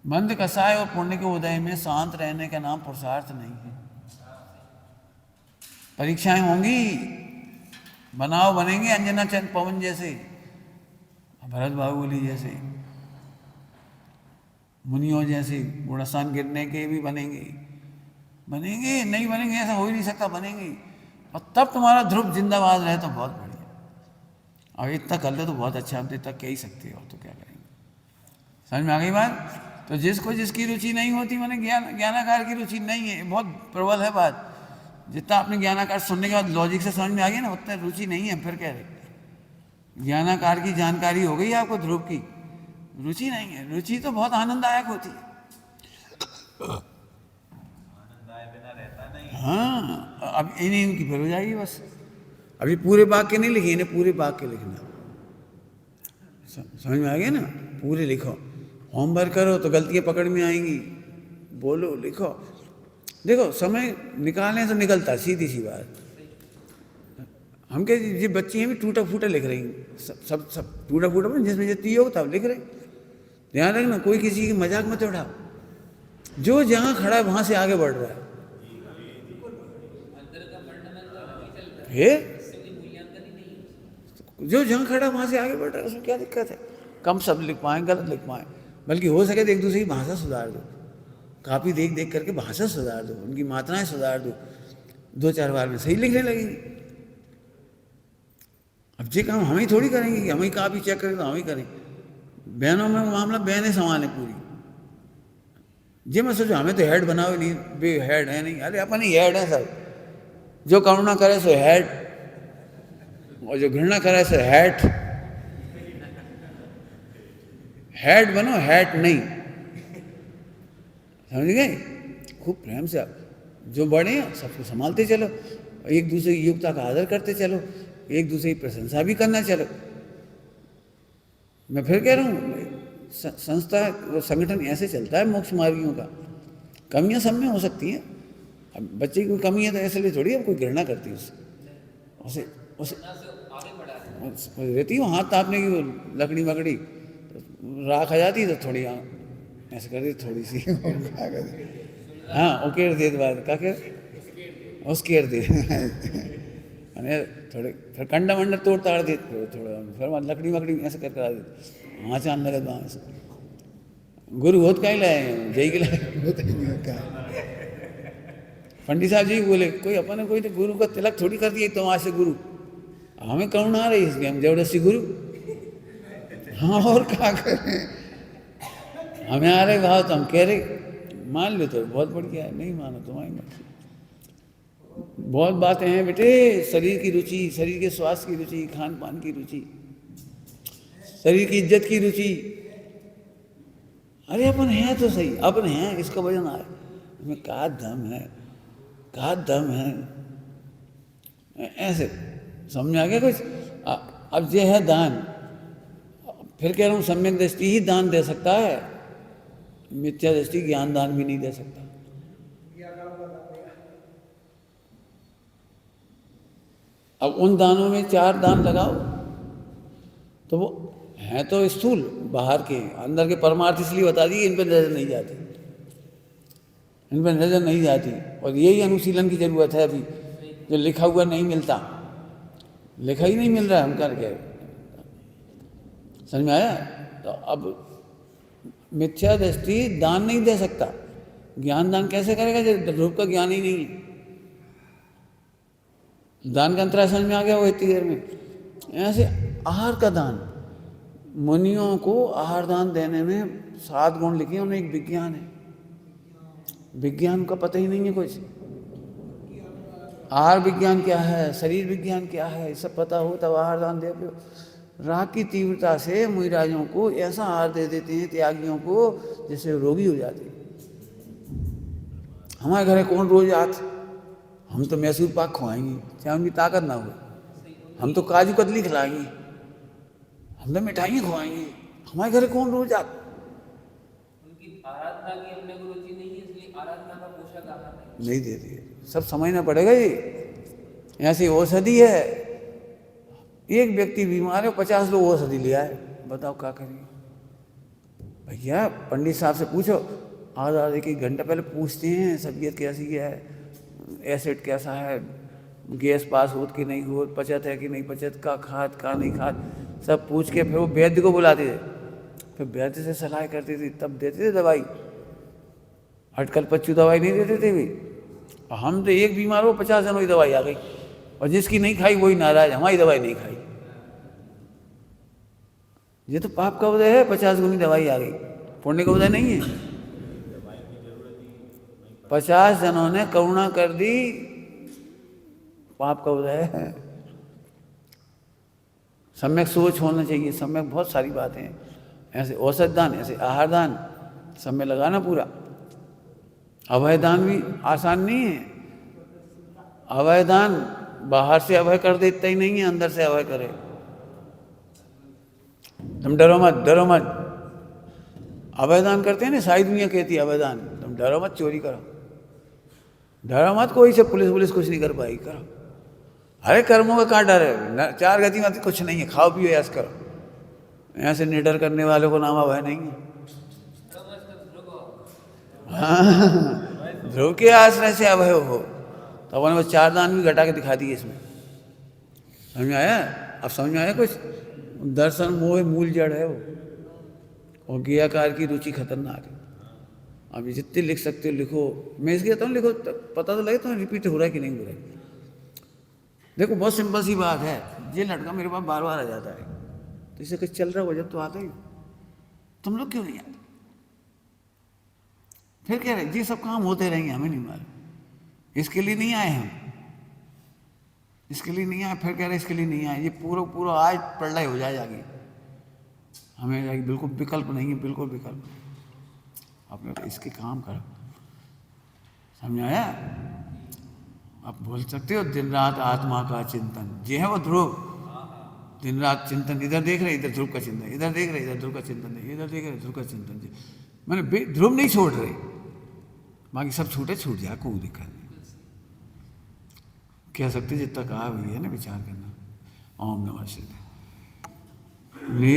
मंद कसाय और पुण्य के उदय में शांत रहने का नाम पुरुषार्थ नहीं है। परीक्षाएं होंगी, बनाव बनेंगे, अंजना चंद पवन जैसे, भरत बाहुबली जैसे, मुनियों जैसे, गुणस्थान गिरने के भी बनेंगे, बनेंगे नहीं बनेंगे ऐसा हो ही नहीं सकता, बनेंगे। और तब तुम्हारा ध्रुव जिंदाबाद रहे तो बहुत बढ़िया। और इतना कर ले तो बहुत अच्छा, हम तो इतना कह ही सकते हो, तो क्या करेंगे। समझ में आ गई बात? तो जिसको जिसकी रुचि नहीं होती, मैंने ज्ञानाकार की रुचि नहीं है, बहुत प्रबल है बात। जितना आपने ज्ञानाकार सुनने के बाद लॉजिक से समझ में आ गया ना, उतना रुचि नहीं है। फिर कह रहे ज्ञानाकार की जानकारी हो गई आपको, ध्रुव की रुचि नहीं है। रुचि तो बहुत आनंददायक होती है। हाँ, अब इन्हीं इनकी फिर हो जाएगी बस। अभी पूरे वाक्य नहीं लिखे, इन्हें पूरे वाक्य लिखना। समझ में आ गया ना? पूरे लिखो, होमवर्क करो तो गलतियां पकड़ में आएंगी, बोलो लिखो। देखो समय निकालने से निकलता है, सीधी सी बात। हम क्या ये बच्चे हैं भी टूटा फूटा लिख रही, सब टूटा फूटा जिसमें जितनी योग्यता लिख रहे। ध्यान रखना, कोई किसी की मजाक मत उठाओ। जो जहाँ खड़ा है वहां से आगे बढ़ रहा है। जो जहाँ खड़ा वहां से आगे बढ़ रहा है, उसमें क्या दिक्कत है? कम शब्द लिख पाए, गलत लिख पाए, बल्कि हो सके तो एक दूसरे की भाषा सुधार दो। कापी देख देख करके भाषा सुधार दो, उनकी मात्राएं सुधार दो, 2-4 बार में सही लिखने लगेंगे। अब ये काम हम ही थोड़ी करेंगे कि हम ही कापी चेक करें तो हम ही करें। बहनों में मामला बहनें संभालें पूरी। जी मैं सोचो हमें तो हेड बनाओ नहीं, बे हेड है नहीं, अरे अपन ही हेड है सब। जो करुणा करे सो हेड, और जो घृणा करे सो हैट। हेड बनो, हैट नहीं, समझ गए? खूब प्रेम से आप जो बड़े हैं सबको संभालते चलो, एक दूसरे की योग्यता का आदर करते चलो, एक दूसरे की प्रशंसा भी करना चलो। मैं फिर कह रहा हूँ संस्था और संगठन ऐसे चलता है मोक्ष मार्गियों का। कमियां सब में हो सकती हैं, अब बच्चे की कोई कमी है तो ऐसे लिए थोड़ी अब कोई घृणा करती है उसे उसे उसे रहती है वो हाथ तापने की, वो लकड़ी मकड़ी तो राख आ जाती है तो थोड़ी ऐसे कर दी थोड़ी सी हाँ उकेर दे बाद क्या क्या उसकेर दे अरे थोड़े फिर कंडा वंडा तोड़ ताड़ दे थोड़ा, फिर लकड़ी मकड़ी ऐसे कर करा दे वहाँ चांद लगे वहाँ से गुरु होत का ही लाए जय के लाए पंडित साहब जी बोले कोई अपन ने कोई तो गुरु का तिलक थोड़ी कर दिया तो वहाँ से गुरु, हमें करुणा आ रही इसलिए हम जबरदस्ती गुरु। हाँ और क्या करें, हमें आ रहे भाव तो हम कह रहे मान लो तो बहुत बढ़िया है, नहीं मानो तुम्हारी मर्जी। बहुत बातें हैं बेटे, शरीर की रुचि, शरीर के स्वास्थ्य की रुचि, खान पान की रुचि, शरीर की इज्जत की रुचि। अरे अपन हैं तो सही, अपन हैं इसका वजन आए हमें का दम है, का दम है, ऐसे समझ में आ गया कुछ। अब ये है दान, फिर कह रहा हूँ सम्यक दृष्टि ही दान दे सकता है, मिथ्या दृष्टि ज्ञान दान भी नहीं दे सकता। अब उन दानों में 4 दान लगाओ तो वो हैं तो स्थूल बाहर के, अंदर के परमार्थ इसलिए बता दिए इन पर नजर नहीं जाती, इन पर नजर नहीं जाती। और यही अनुशीलन की जरूरत है अभी, जो लिखा हुआ नहीं मिलता, लिखा ही नहीं मिल रहा है हम करके, समझ में आया? तो अब मिथ्या दृष्टि दान नहीं दे सकता, ज्ञान दान कैसे करेगा जब ध्रुव का ज्ञान ही नहीं है। दान का अंतरा समझ में आ गया वो इतनी देर में। ऐसे आहार का दान, मुनियों को आहार दान देने में 7 गुण लिखे उन्हें, एक विज्ञान है, विज्ञान का पता ही नहीं है कुछ। आहार विज्ञान क्या है, शरीर विज्ञान क्या है, सब पता हो तब आहार दान दे। राग की तीव्रता से मुनिराजों को ऐसा आहार दे देते हैं त्यागियों को जिससे रोगी हो जाते हैं। हमारे घर कौन रोज आत, हम तो मैसूर पाक खुआएंगे चाहे उनकी ताकत ना हो, हम तो काजू कतली खिलाएंगे, हम तो मिठाइयाँ खुआएंगे, हमारे घर कौन रोज आत। उनकी आराधना की अपने को रुचि नहीं है, इसलिए आराधना का पोषक आहार नहीं देती है, सब समझना पड़ेगा। ये ऐसी औषधि है, एक व्यक्ति बीमार है 50 लोग औषधि ले आए, बताओ क्या करेंगे भैया। पंडित साहब से पूछो, आधा एक घंटा पहले पूछते हैं तबीयत कैसी है, एसिड कैसा है, गैस पास होत कि नहीं होत, पचत है कि नहीं पचत, का खाद का नहीं खाद, सब पूछ के फिर वो वैद्य को बुलाते थे, फिर वैद्य से सलाह करते थे तब देते थे दवाई, अटकल पच्चू दवाई नहीं देते थे भी। हम तो एक बीमार हो 50 जनों की दवाई आ गई, और जिसकी नहीं खाई वही नाराज, हमारी दवाई नहीं खाई। ये तो पाप का उदय है, 50 गुनी दवाई आ गई, पुण्य का उदय नहीं है। 50 जनों ने करुणा कर दी, पाप का उदय है। सम्यक सोच होना चाहिए, सम्यक बहुत सारी बातें हैं, ऐसे औषध दान, ऐसे आहार दान, सब में लगाना पूरा। अभय दान भी आसान नहीं है, अभय दान बाहर से अभय कर दे इतना ही नहीं है, अंदर से अभय करे। तुम डरो मत, डरो मत, अभय दान करते हैं ना, सारी दुनिया कहती है अभय दान, तुम डरो मत, चोरी करो, डरो मत, कोई से पुलिस कुछ नहीं कर पाएगी, करो। अरे कर्मों का कहाँ डर है, 4 गति में कुछ नहीं है, खाओ पियो ऐस करो, ऐसे निडर करने वालों को नाम अभय नहीं है। हाँ, ध्रुव के आश्रय से अभय हो, तो अपने वो 4 दान भी घटा के दिखा दिए इसमें, समझ में आया? अब समझ में आया कुछ? दर्शन मोह मूल जड़ है वो, और ज्ञाकार की रुचि खतरनाक है। अब जितने लिख सकते हो लिखो, मैं इसलिए कहता हूँ लिखो, पता तो लगे तुम्हें रिपीट हो रहा है कि नहीं हो रहा है। देखो बहुत सिंपल सी बात है, ये लड़का मेरे पास बार बार आ जाता है, तो इसे कुछ चल रहा हो जब तो आता ही, तुम लोग क्यों नहीं आते? फिर कह रहे जी सब काम होते रहेंगे, हमें नहीं मालूम, इसके लिए नहीं आए हम, इसके लिए नहीं आए। फिर कह रहे इसके लिए नहीं आए, ये पूरा आज प्रलय हो जाए आगे, हमें लगा कि बिल्कुल विकल्प नहीं है, बिल्कुल विकल्प नहीं। आपने इसके काम करो, समझ आया? आप बोल सकते हो दिन रात आत्मा का चिंतन, ये है वो ध्रुव। दिन रात चिंतन, इधर देख रहे इधर ध्रुव का चिंतन, इधर देख रहे इधर ध्रुव का चिंतन, इधर देख रहे ध्रुव का चिंतन। मैंने ध्रुव नहीं छोड़ रहे, बाकी सब छूटे छूट जाए, कोई दिक्कत नहीं। कह सकते जितना कहा हुई है ना, विचार करना। ओम नमः शिवाय। ले